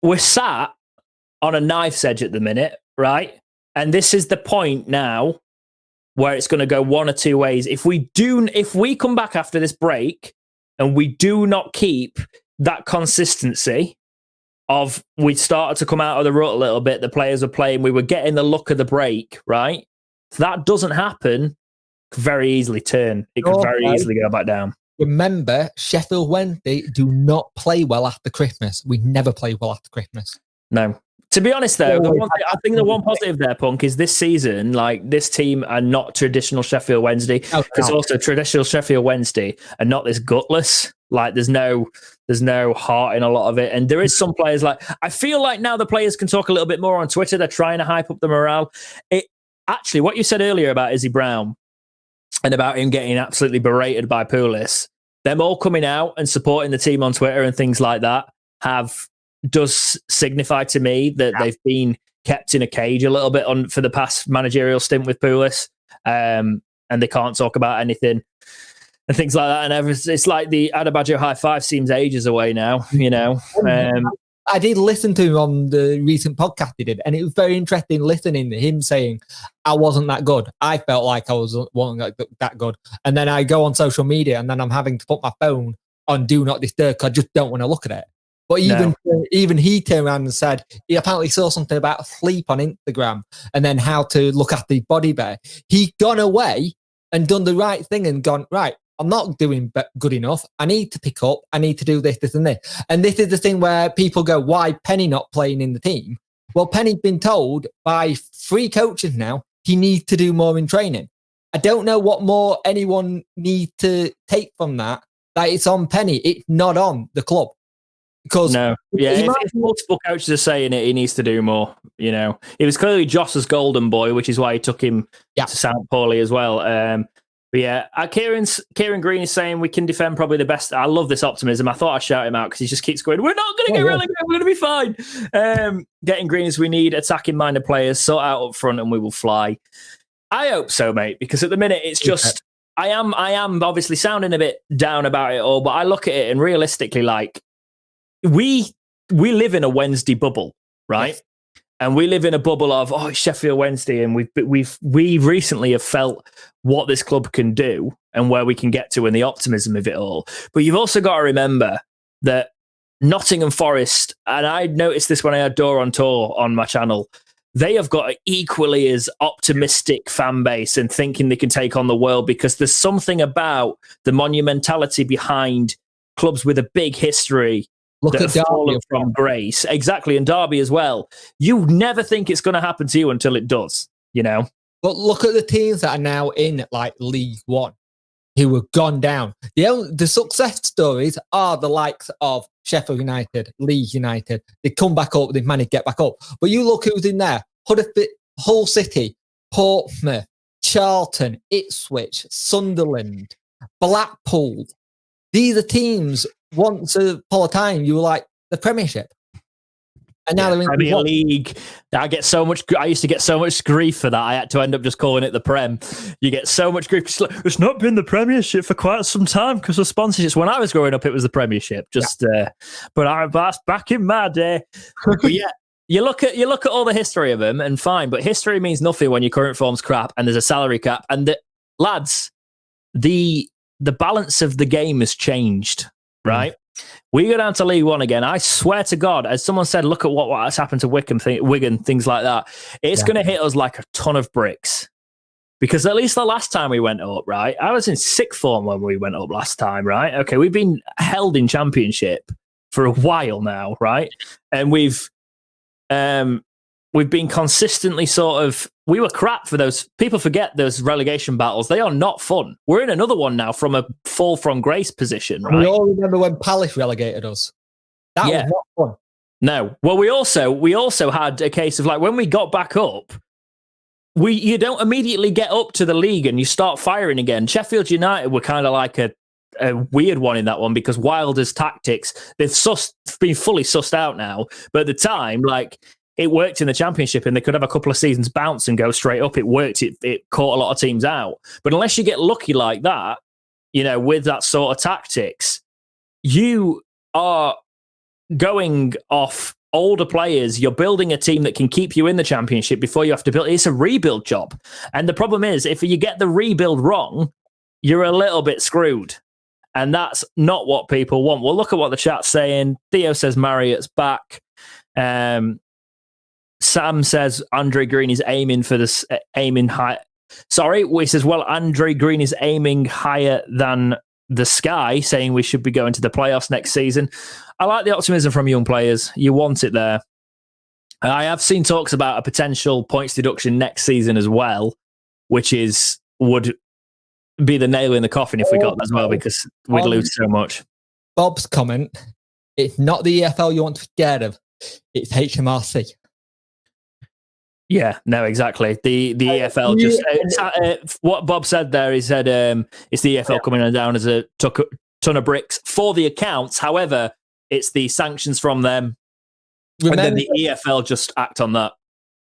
we're sat on a knife's edge at the minute, right? And this is the point now where it's going to go one or two ways. If we come back after this break and we do not keep that consistency of, we started to come out of the rut a little bit, the players are playing, we were getting the look of the break, right? If that doesn't happen, it could very easily turn. It could very easily go back down. Remember, Sheffield Wednesday do not play well after Christmas. We never play well after Christmas. No. To be honest, though, I think the one positive there, Punk, is this season, like, this team are not traditional Sheffield Wednesday. Because also traditional Sheffield Wednesday are not this gutless. Like, there's no heart in a lot of it. And there is some players, like, I feel like now the players can talk a little bit more on Twitter. They're trying to hype up the morale. Actually, what you said earlier about Izzy Brown and about him getting absolutely berated by Pulis, them all coming out and supporting the team on Twitter and things like that does signify to me that they've been kept in a cage a little bit for the past managerial stint with Pulis, and they can't talk about anything. and things like that. And it's like the Adebayo high five seems ages away now, I did listen to him on the recent podcast he did, and it was very interesting listening to him saying, I wasn't that good. I felt like I wasn't that good. And then I go on social media, and then I'm having to put my phone on Do Not Disturb because I just don't want to look at it. But even he turned around and said he apparently saw something about sleep on Instagram and then how to look after his body better. He'd gone away and done the right thing and gone, right, I'm not doing good enough. I need to pick up. I need to do this, this, and this. And this is the thing where people go, why Penny not playing in the team? Well, Penny's been told by 3 coaches now he needs to do more in training. I don't know what more anyone needs to take from that. Like, it's on Penny. It's not on the club. Because if multiple coaches are saying it, he needs to do more. It was clearly Joss's golden boy, which is why he took him to St. Pauli as well. But yeah, Kieran Green is saying we can defend probably the best. I love this optimism. I thought I'd shout him out because he just keeps going, we're not going to get relegated, we're going to be fine. Getting green as we need, attacking minded players, sort out up front, and we will fly. I hope so, mate, because at the minute it's just, I am obviously sounding a bit down about it all, but I look at it and realistically, like, we live in a Wednesday bubble, right? Yes. And we live in a bubble of Sheffield Wednesday, and we recently have felt what this club can do and where we can get to and the optimism of it all. But you've also got to remember that Nottingham Forest, and I noticed this when I had Door on Tour on my channel, they have got an equally as optimistic fan base and thinking they can take on the world, because there's something about the monumentality behind clubs with a big history. Look at Derby from grace. Exactly. And Derby as well. You never think it's going to happen to you until it does, But look at the teams that are now in like League One who have gone down. The success stories are the likes of Sheffield United, Leeds United. They come back up, they've managed to get back up. But you look who's in there. Hull City, Portsmouth, Charlton, Ipswich, Sunderland, Blackpool. These are teams. Once upon a time, you were like the Premiership, and now they're in Premier League. I used to get so much grief for that. I had to end up just calling it the Prem. You get so much grief. It's not been the Premiership for quite some time because of sponsorships. When I was growing up, it was the Premiership. But that's back in my day. But yeah. You look at all the history of them, and fine, but history means nothing when your current form's crap and there's a salary cap. And lads, the balance of the game has changed. Right? We go down to League One again. I swear to God, as someone said, look at what has happened to Wigan, things like that. It's going to hit us like a ton of bricks. Because at least the last time we went up, right? I was in sixth form when we went up last time, right? Okay, we've been held in Championship for a while now, right? And we've been consistently we were crap for those. People forget those relegation battles. They are not fun. We're in another one now from a fall from grace position, right? We all remember when Palace relegated us. That was not fun. No. Well, we also had a case of like when we got back up, you don't immediately get up to the league and you start firing again. Sheffield United were kind of like a weird one in that one because Wilder's tactics, they've been fully sussed out now. But at the time, like, it worked in the Championship and they could have a couple of seasons bounce and go straight up. It worked. It caught a lot of teams out. But unless you get lucky like that, with that sort of tactics, you are going off older players. You're building a team that can keep you in the Championship before you have to build. It's a rebuild job. And the problem is, if you get the rebuild wrong, you're a little bit screwed. And that's not what people want. Well, look at what the chat's saying. Theo says Marriott's back. Sam says Andre Green is aiming for this, aiming high. Sorry, he says, well, Andre Green is aiming higher than the sky, saying we should be going to the playoffs next season. I like the optimism from young players. You want it there. I have seen talks about a potential points deduction next season as well, which would be the nail in the coffin if we got that as well, because we'd lose so much. Bob's comment, it's not the EFL you want to be scared of, it's HMRC. Yeah, no, exactly. The EFL just what Bob said there. He said it's the EFL coming down as a ton of bricks for the accounts. However, it's the sanctions from them, and then the EFL just act on that.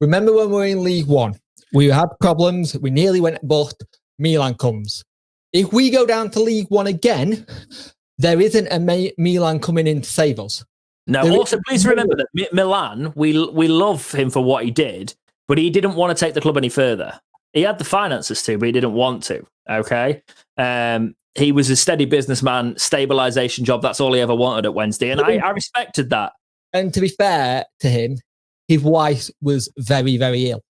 Remember when we were in League One, we had problems. We nearly went bust. Milan comes. if we go down to League One again, there isn't a Milan coming in to save us. No, also please remember that Milan, we love him for what he did, but he didn't want to take the club any further. He had the finances to, but he didn't want to. Okay. He was a steady businessman, stabilization job. That's all he ever wanted at Wednesday. And I respected that. And to be fair to him, his wife was very, very ill.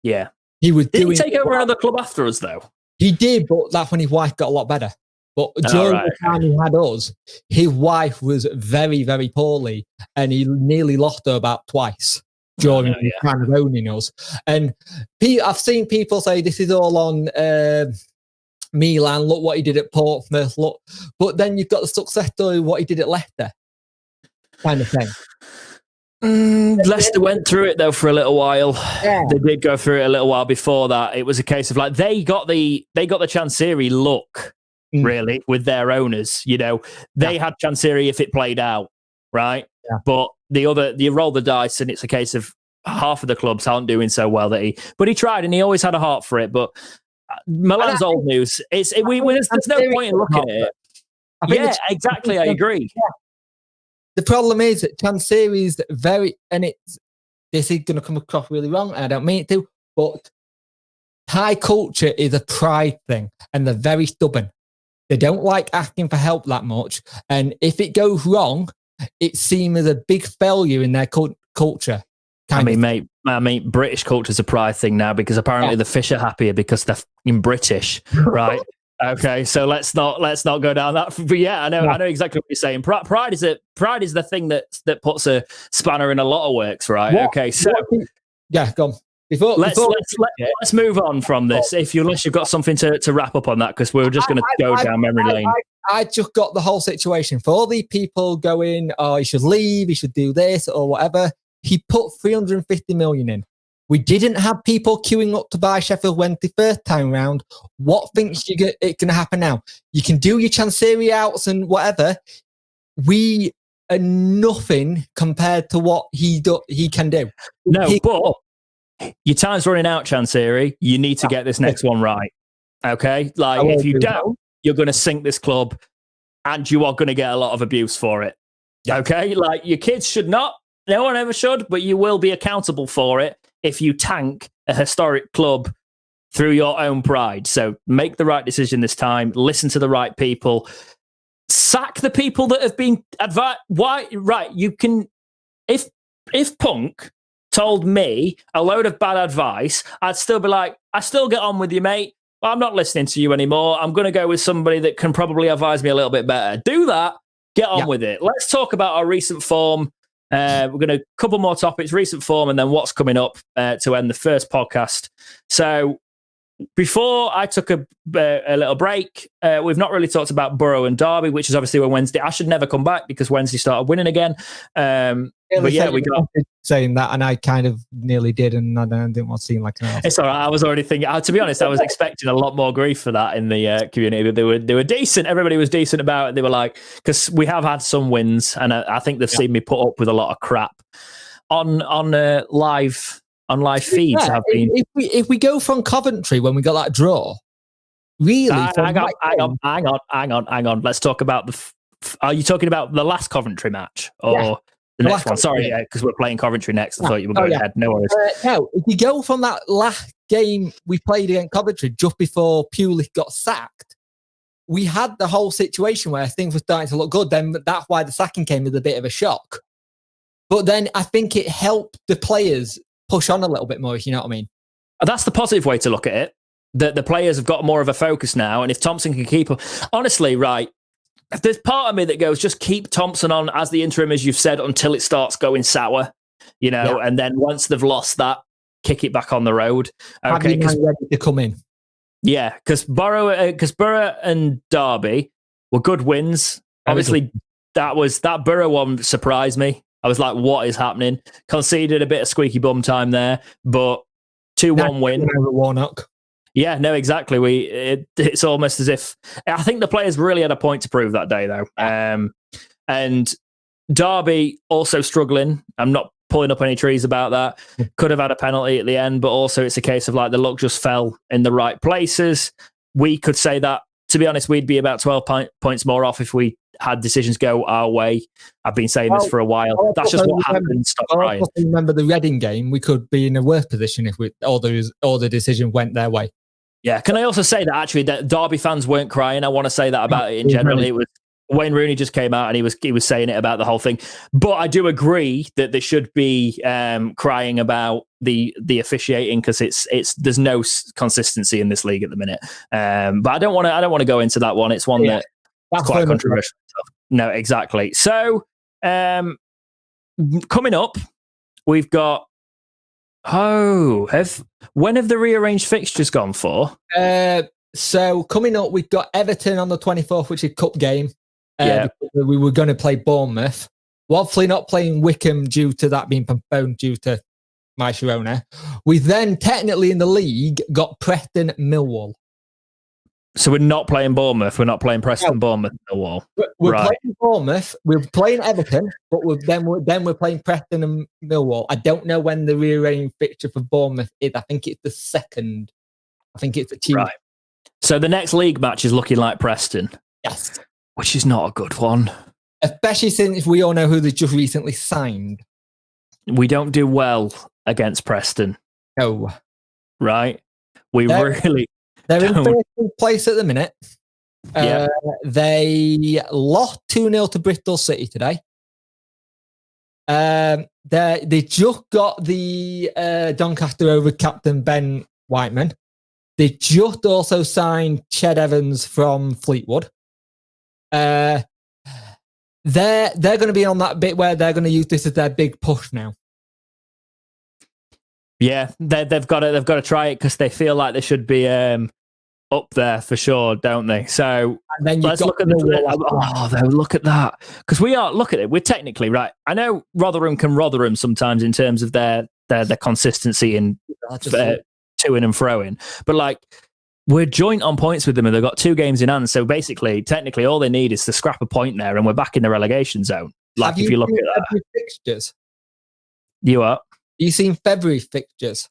Yeah. Did he take over another club after us, though? He did, but that's when his wife got a lot better. But during the time he had us, his wife was very, very poorly, and he nearly lost her about twice during kind of owning us. And I've seen people say this is all on Milan. Look what he did at Portsmouth. Look, but then you've got the success story what he did at Leicester, kind of thing. Leicester went through it though for a little while. Yeah. They did go through it a little while before that. It was a case of like they got the Chansiri look really with their owners. You know, they had Chansiri if it played out right, but you roll the dice and it's a case of half of the clubs aren't doing so well but he tried and he always had a heart for it. But Milan's old news. There's no point in looking at it. Yeah, exactly. I agree. Yeah. The problem is that Chansiri's this is going to come across really wrong, and I don't mean it to, but Thai culture is a pride thing, and they're very stubborn. They don't like asking for help that much, and if it goes wrong, it's seen as a big failure in their culture. I mean, British culture's a pride thing now because apparently the fish are happier because they're fucking British, right? Okay, so let's not go down that. But yeah, I know exactly what you're saying. Pride is the thing that puts a spanner in a lot of works, right? Okay, so go on. Let's move on from this. Unless you've got something to wrap up on that, because we're just going to go down memory lane. I just got the whole situation for all the people going, oh, he should leave, he should do this or whatever. He put 350 million in. We didn't have people queuing up to buy Sheffield Wednesday first time round. What thinks it's going to happen now? You can do your Chansiri outs and whatever. We are nothing compared to what he can do. But your time's running out, Chansiri. You need to get this next one right. Okay? Like, if you don't, you're going to sink this club and you are going to get a lot of abuse for it. Yeah. Okay? Like, your kids should not. No one ever should, but you will be accountable for it if you tank a historic club through your own pride. So make the right decision this time. Listen to the right people. Sack the people that have been advised. Why? Right. You can. If Punk told me a load of bad advice, I'd still be like, I still get on with you, mate. Well, I'm not listening to you anymore. I'm going to go with somebody that can probably advise me a little bit better. Do that. Get on with it. Let's talk about our recent form. We're going to couple more topics, recent form, and then what's coming up to end the first podcast. So before I took a little break, we've not really talked about Borough and Derby, which is obviously when Wednesday. I should never come back because Wednesday started winning again. But yeah, we got saying that, and I kind of nearly did, and I didn't want to seem like an ass. It's all right. I was already thinking. To be honest, I was expecting a lot more grief for that in the community. But they were decent. Everybody was decent about it. They were like, because we have had some wins, and I think they've seen me put up with a lot of crap on live feeds. Yeah, if we go from Coventry when we got that draw, really? Hang on. Let's talk about are you talking about the last Coventry match or the next one? Sorry, because we're playing Coventry next. I thought you were going ahead. No worries. No, if you go from that last game we played against Coventry just before Pulis got sacked, we had the whole situation where things were starting to look good. Then that's why the sacking came as a bit of a shock. But then I think it helped the players push on a little bit more, if you know what I mean. That's the positive way to look at it. That the players have got more of a focus now, and if Thompson can keep up, honestly, right. There's part of me that goes, just keep Thompson on as the interim, as you've said, until it starts going sour, and then once they've lost that, kick it back on the road. Okay, because ready to come in. Yeah, because Borough and Derby were good wins. Obviously, that Borough one surprised me. I was like, what is happening? Conceded a bit of squeaky bum time there, but 2-1 win. Warnock. Yeah, no, exactly. It's almost as if I think the players really had a point to prove that day, though. And Derby also struggling. I'm not pulling up any trees about that. Could have had a penalty at the end, but also it's a case of like the luck just fell in the right places. We could say that to be honest, we'd be about 12 points more off if we had decisions go our way. I've been saying this for a while. That's just what happens. Remember the Reading game? We could be in a worse position if all the decision went their way. Yeah. Can I also say that actually that Derby fans weren't crying? I want to say that about it in general. It was Wayne Rooney just came out and he was saying it about the whole thing. But I do agree that they should be crying about the officiating because there's no consistency in this league at the minute. But I don't want to go into that one. It's one that's quite controversial. No, exactly. So coming up, we've got when have the rearranged fixtures gone for? So coming up, we've got Everton on the 24th, which is a cup game. We were going to play Bournemouth. We're obviously not playing Wickham due to that being postponed due to my Sharona. We then technically in the league got Preston Millwall. So we're not playing Bournemouth. We're not playing Preston, Bournemouth, Millwall. We're playing Bournemouth. We're playing Everton, but we're playing Preston and Millwall. I don't know when the rearranged fixture for Bournemouth is. I think it's the 2nd. I think it's the Tuesday. Right. So the next league match is looking like Preston. Yes. Which is not a good one. Especially since we all know who they just recently signed. We don't do well against Preston. No. Right? They're in 13th place at the minute. They lost 2-0 to Bristol City today. They just got the Doncaster over captain Ben Whiteman. They just also signed Ched Evans from Fleetwood. They're going to be on that bit where they're going to use this as their big push now. Yeah, they've got to try it because they feel like they should be up there for sure, don't they? So let's look at look at that because look at it. We're technically right. I know Rotherham can Rotherham sometimes in terms of their consistency in to-in and fro-in, but like we're joint on points with them and they've got 2 games in hand. So basically, technically, all they need is to scrap a point there and we're back in the relegation zone. Like if you look at that. Fixtures? You are? You seen February fixtures?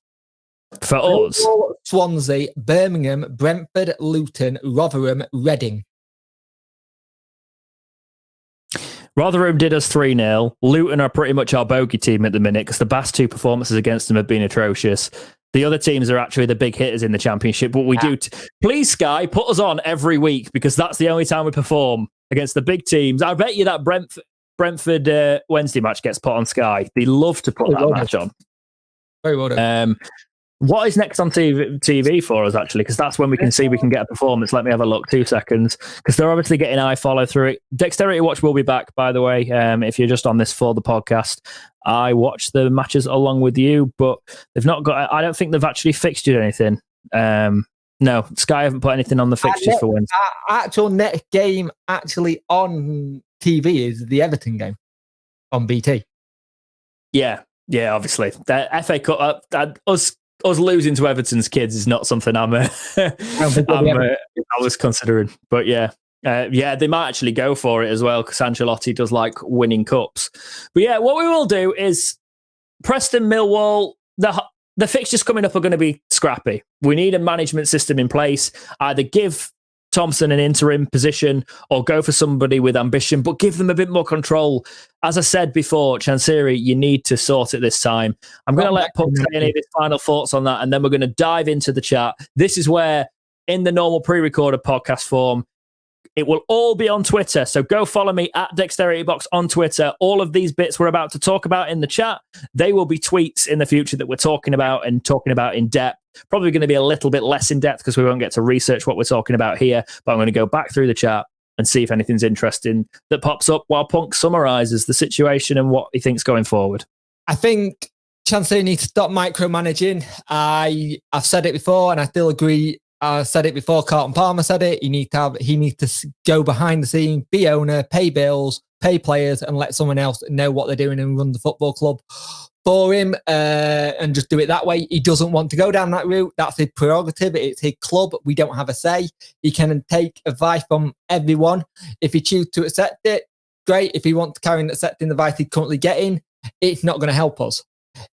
For us? Swansea, Birmingham, Brentford, Luton, Rotherham, Reading. Rotherham did us 3-0. Luton are pretty much our bogey team at the minute because the past 2 performances against them have been atrocious. The other teams are actually the big hitters in the Championship. But we do... Please, Sky, put us on every week because that's the only time we perform against the big teams. I bet you that Brentford Wednesday match gets put on Sky. They love to put that match on. Very well done. What is next on TV for us, actually? Because that's when we can see we can get a performance. Let me have a look. 2 seconds. Because they're obviously getting iFollow through it. Dexterity Watch will be back, by the way. If you're just on this for the podcast, I watch the matches along with you, but they've not got... I don't think they've actually fixtured anything. No, Sky haven't put anything on the fixtures for Wednesday. Our actual next game actually on TV is the Everton game on BT. Yeah, obviously. The FA Cup... Us losing to Everton's kids is not something I was considering. But they might actually go for it as well because Ancelotti does like winning cups. But yeah, what we will do is Preston, Millwall, the fixtures coming up are going to be scrappy. We need a management system in place. Either give Thompson an interim position or go for somebody with ambition, but give them a bit more control. As I said before, Chansiri, you need to sort it this time. I'm going to let Puck say any of his final thoughts on that, and then we're going to dive into the chat. This is where, in the normal pre-recorded podcast form, it will all be on Twitter. So go follow me at DexterityBox on Twitter. All of these bits we're about to talk about in the chat, they will be tweets in the future that we're talking about in depth. Probably going to be a little bit less in depth because we won't get to research what we're talking about here. But I'm going to go back through the chat and see if anything's interesting that pops up while Punk summarises the situation and what he thinks going forward. I think Chansiri needs to stop micromanaging. I've said it before and I still agree. I said it before. Carlton Palmer said it. He needs to go behind the scene, be owner, pay bills, pay players, and let someone else know what they're doing and run the football club for him, and just do it that way. He doesn't want to go down that route. That's his prerogative. It's his club. We don't have a say. He can take advice from everyone. If he chooses to accept it, great. If he wants to carry on accepting the advice he's currently getting, it's not going to help us.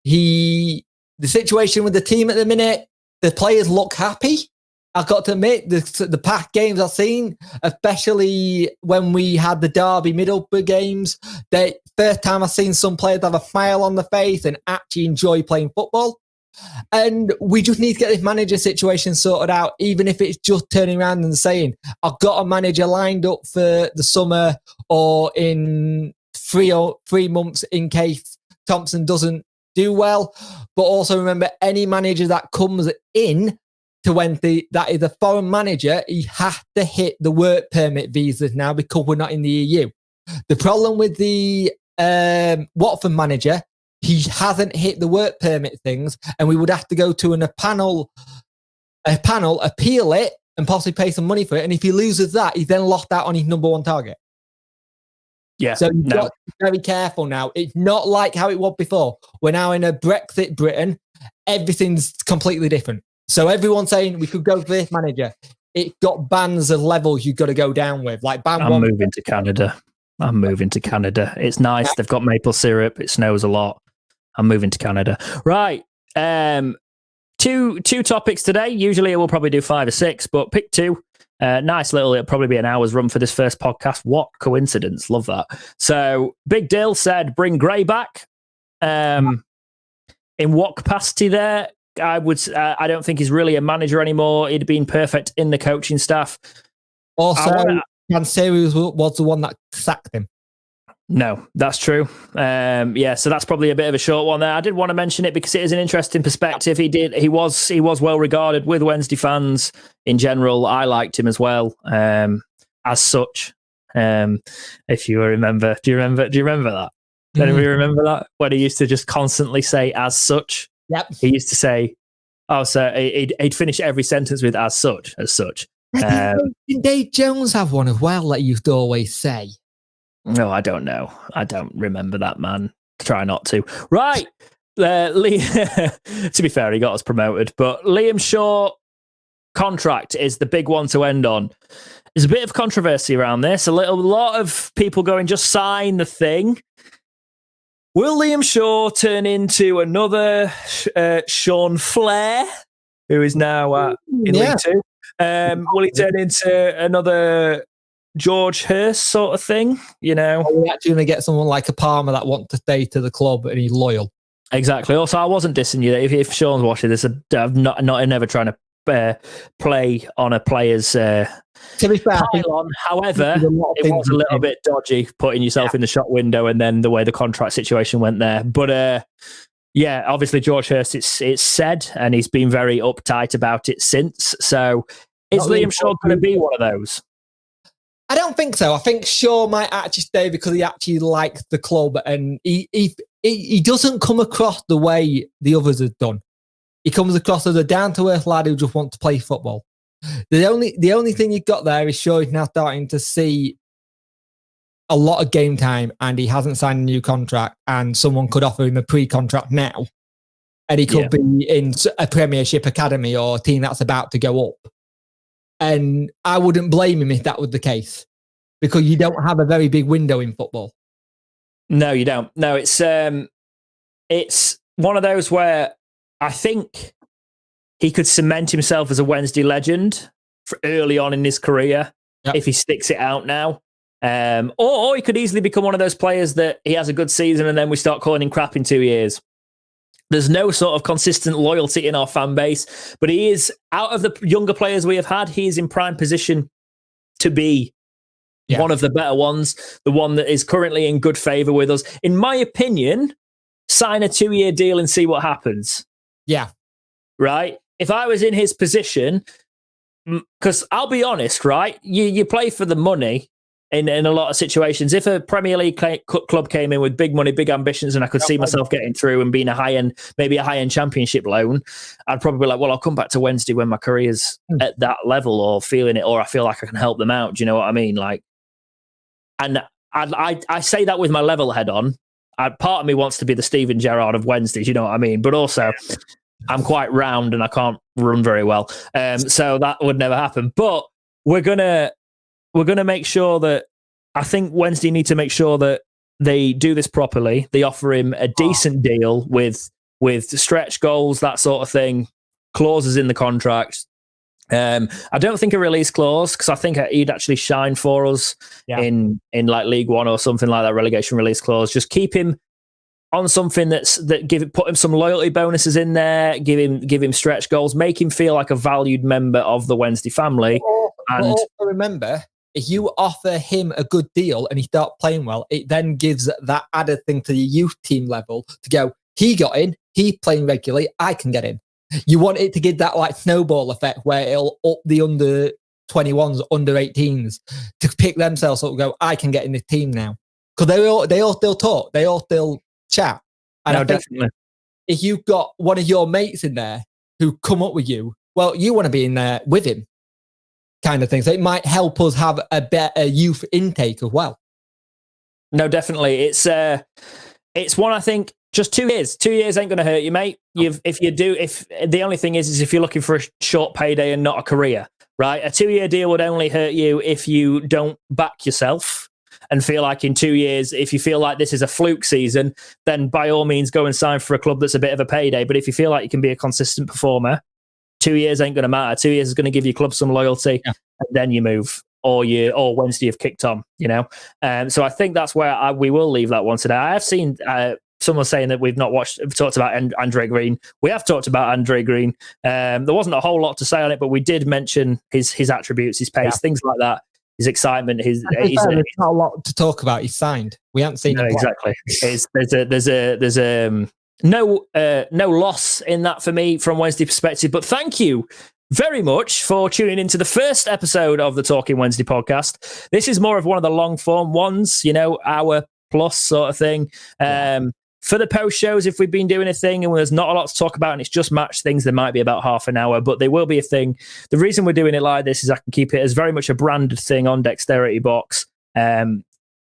The situation with the team at the minute, the players look happy. I've got to admit, the past games I've seen, especially when we had the Derby Middlesbrough games, the first time I've seen some players have a smile on their face and actually enjoy playing football. And we just need to get this manager situation sorted out, even if it's just turning around and saying, I've got a manager lined up for the summer or in 3 months in case Thompson doesn't do well. But also remember, any manager that comes in to Wednesday that is a foreign manager, he has to hit the work permit visas now because we're not in the EU. The problem with the Watford manager, he hasn't hit the work permit things, and we would have to go to a panel, appeal it, and possibly pay some money for it. And if he loses that, he's then lost out on his number one target. Yeah. So you've got to be very careful now. It's not like how it was before. We're now in a Brexit Britain. Everything's completely different. So everyone's saying we could go for this manager. It got bands of levels you've got to go down with. Like I'm moving to Canada. It's nice. Yeah. They've got maple syrup. It snows a lot. I'm moving to Canada. Right. Two topics today. Usually we'll probably do 5 or 6, but pick 2. Nice little, it'll probably be an hour's run for this first podcast. What coincidence. Love that. So Big Dill said, bring Gray back. In what capacity there? I don't think he's really a manager anymore. He'd been perfect in the coaching staff. Also, Manseri was the one that sacked him. No, that's true. So that's probably a bit of a short one there. I did want to mention it because it is an interesting perspective. He was well regarded with Wednesday fans in general. I liked him as well, as such. If you remember, do you remember that? Anybody remember that? When he used to just constantly say "as such." Yep. He used to say, so he'd finish every sentence with "as such." Didn't Dave Jones have one as well that he used to always say? No, I don't know. I don't remember that, man. Try not to. Right. To be fair, he got us promoted, but Liam Shaw contract is the big one to end on. There's a bit of controversy around this. A lot of people going, just sign the thing. Will Liam Shaw turn into another Sean Flair, who is now in League Two? Will he turn into another George Hurst sort of thing? Are we actually going to get someone like a Palmer that wants to stay to the club and he's loyal? Exactly. Also, I wasn't dissing you. If Sean's watching this, I'm never trying to play on a player's to be fair, pylon. However, it was a little bit dodgy putting yourself in the shop window and then the way the contract situation went there. But obviously George Hurst, it's said, and he's been very uptight about it since. So is Liam Shaw going to be one of those? I don't think so. I think Shaw might actually stay because he actually likes the club, and he doesn't come across the way the others have done. He comes across as a down-to-earth lad who just wants to play football. The only thing you've got there is Shaw is now starting to see a lot of game time, and he hasn't signed a new contract, and someone could offer him a pre-contract now, and he could be in a Premiership academy or a team that's about to go up. And I wouldn't blame him if that was the case, because you don't have a very big window in football. No, you don't. No, it's one of those where I think he could cement himself as a Wednesday legend for early on in his career if he sticks it out now. Or he could easily become one of those players that he has a good season and then we start calling him crap in 2 years. There's no sort of consistent loyalty in our fan base, but he is, out of the younger players we have had, he is in prime position to be one of the better ones, the one that is currently in good favour with us. In my opinion, sign a 2-year deal and see what happens. Yeah. Right? If I was in his position, because I'll be honest, right? You play for the money in a lot of situations. If a Premier League club came in with big money, big ambitions, and I could see myself getting through and being maybe a high-end championship loan, I'd probably be like, well, I'll come back to Wednesday when my career's at that level or feeling it, or I feel like I can help them out. Do you know what I mean? Like, and I say that with my level head on. Part of me wants to be the Steven Gerrard of Wednesdays, you know what I mean? But also, I'm quite round and I can't run very well. So that would never happen. But we're gonna make sure that, I think Wednesday need to make sure that they do this properly. They offer him a decent deal with stretch goals, that sort of thing, clauses in the contract, I don't think a release clause, because I think he'd actually shine for us in like League One or something like that, relegation release clause. Just keep him on something put him some loyalty bonuses in there, give him stretch goals, make him feel like a valued member of the Wednesday family. But also remember, if you offer him a good deal and he starts playing well, it then gives that added thing to the youth team level to go, he got in, he playing regularly, I can get in. You want it to give that like snowball effect where it'll up the under 21s, under 18s to pick themselves up and go, I can get in the team now. Because they all still talk, they all still chat. And no, definitely. If you've got one of your mates in there who come up with you, well, you want to be in there with him, kind of thing. So it might help us have a better youth intake as well. No, definitely. It's one, I think, just 2 years. 2 years ain't going to hurt you, mate. If the only thing is if you're looking for a short payday and not a career, right? A 2-year deal would only hurt you if you don't back yourself and feel like in 2 years, if you feel like this is a fluke season, then by all means go and sign for a club that's a bit of a payday. But if you feel like you can be a consistent performer, 2 years ain't going to matter. 2 years is going to give your club some loyalty, and then you move. Or Wednesday have kicked on, So I think that's where we will leave that one today. I have seen someone saying that we've talked about Andre Green. We have talked about Andre Green. There wasn't a whole lot to say on it, but we did mention his attributes, his pace, things like that, his excitement. There's not a lot to talk about. He's signed. We haven't seen him. Exactly. There's no loss in that for me from Wednesday perspective. But thank you very much for tuning into the first episode of the Talking Wednesday podcast. This is more of one of the long form ones, hour plus sort of thing. For the post shows, if we've been doing a thing and there's not a lot to talk about and it's just match things, there might be about half an hour, but they will be a thing. The reason we're doing it like this is I can keep it as very much a branded thing on Dexterity Box.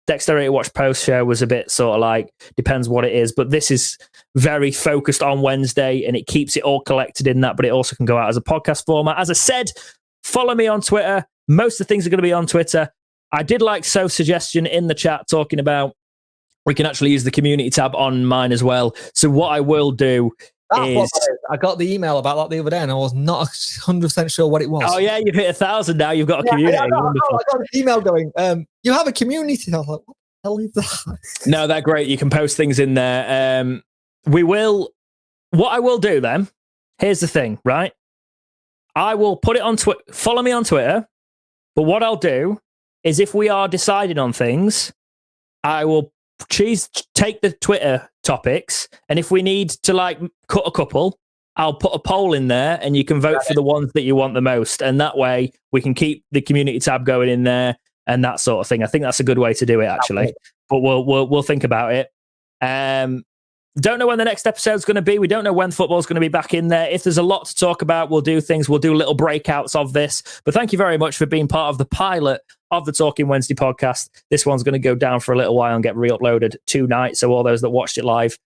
Dexterity Watch post show was a bit sort of like, depends what it is, but this is very focused on Wednesday and it keeps it all collected in that, but it also can go out as a podcast format. As I said, follow me on Twitter. Most of the things are going to be on Twitter. I did like So's suggestion in the chat talking about we can actually use the community tab on mine as well. So what I will do is... I got the email about that the other day and I was not 100% sure what it was. Oh yeah, you've hit 1,000 now. You've got a community. I got an email going, you have a community. I was like, what the hell is that? No, they're great. You can post things in there. What I will do then, here's the thing, right? I will put it on Twitter. Follow me on Twitter. But what I'll do is if we are deciding on things, I will take the Twitter topics, and if we need to like cut a couple, I'll put a poll in there and you can vote for the ones that you want the most, and that way we can keep the community tab going in there and that sort of thing. I think that's a good way to do it actually. But we'll think about it. Don't know when the next episode's going to be. We don't know when football's going to be back in there. If there's a lot to talk about, we'll do things. We'll do little breakouts of this. But thank you very much for being part of the pilot of the Talking Wednesday podcast. This one's going to go down for a little while and get re-uploaded tonight. So all those that watched it live,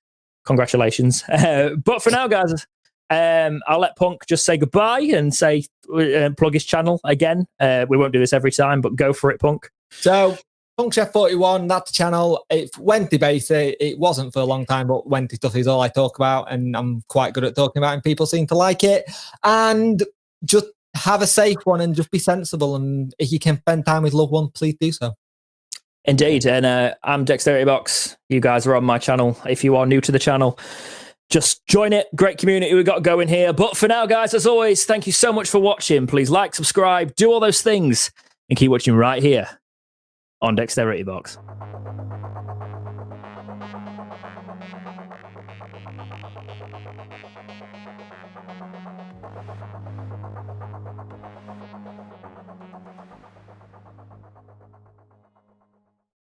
congratulations. But for now, guys, I'll let Punk just say goodbye and say plug his channel again. We won't do this every time, but go for it, Punk. So... Punk Chef 41, that's the channel. It's Wednesday based. It wasn't for a long time, but Wednesday stuff is all I talk about, and I'm quite good at talking about it, and people seem to like it. And just have a safe one and just be sensible. And if you can spend time with loved ones, please do so. Indeed. And I'm Dexterity Box. You guys are on my channel. If you are new to the channel, just join it. Great community we got going here. But for now, guys, as always, thank you so much for watching. Please like, subscribe, do all those things, and keep watching right here on Dexterity Box.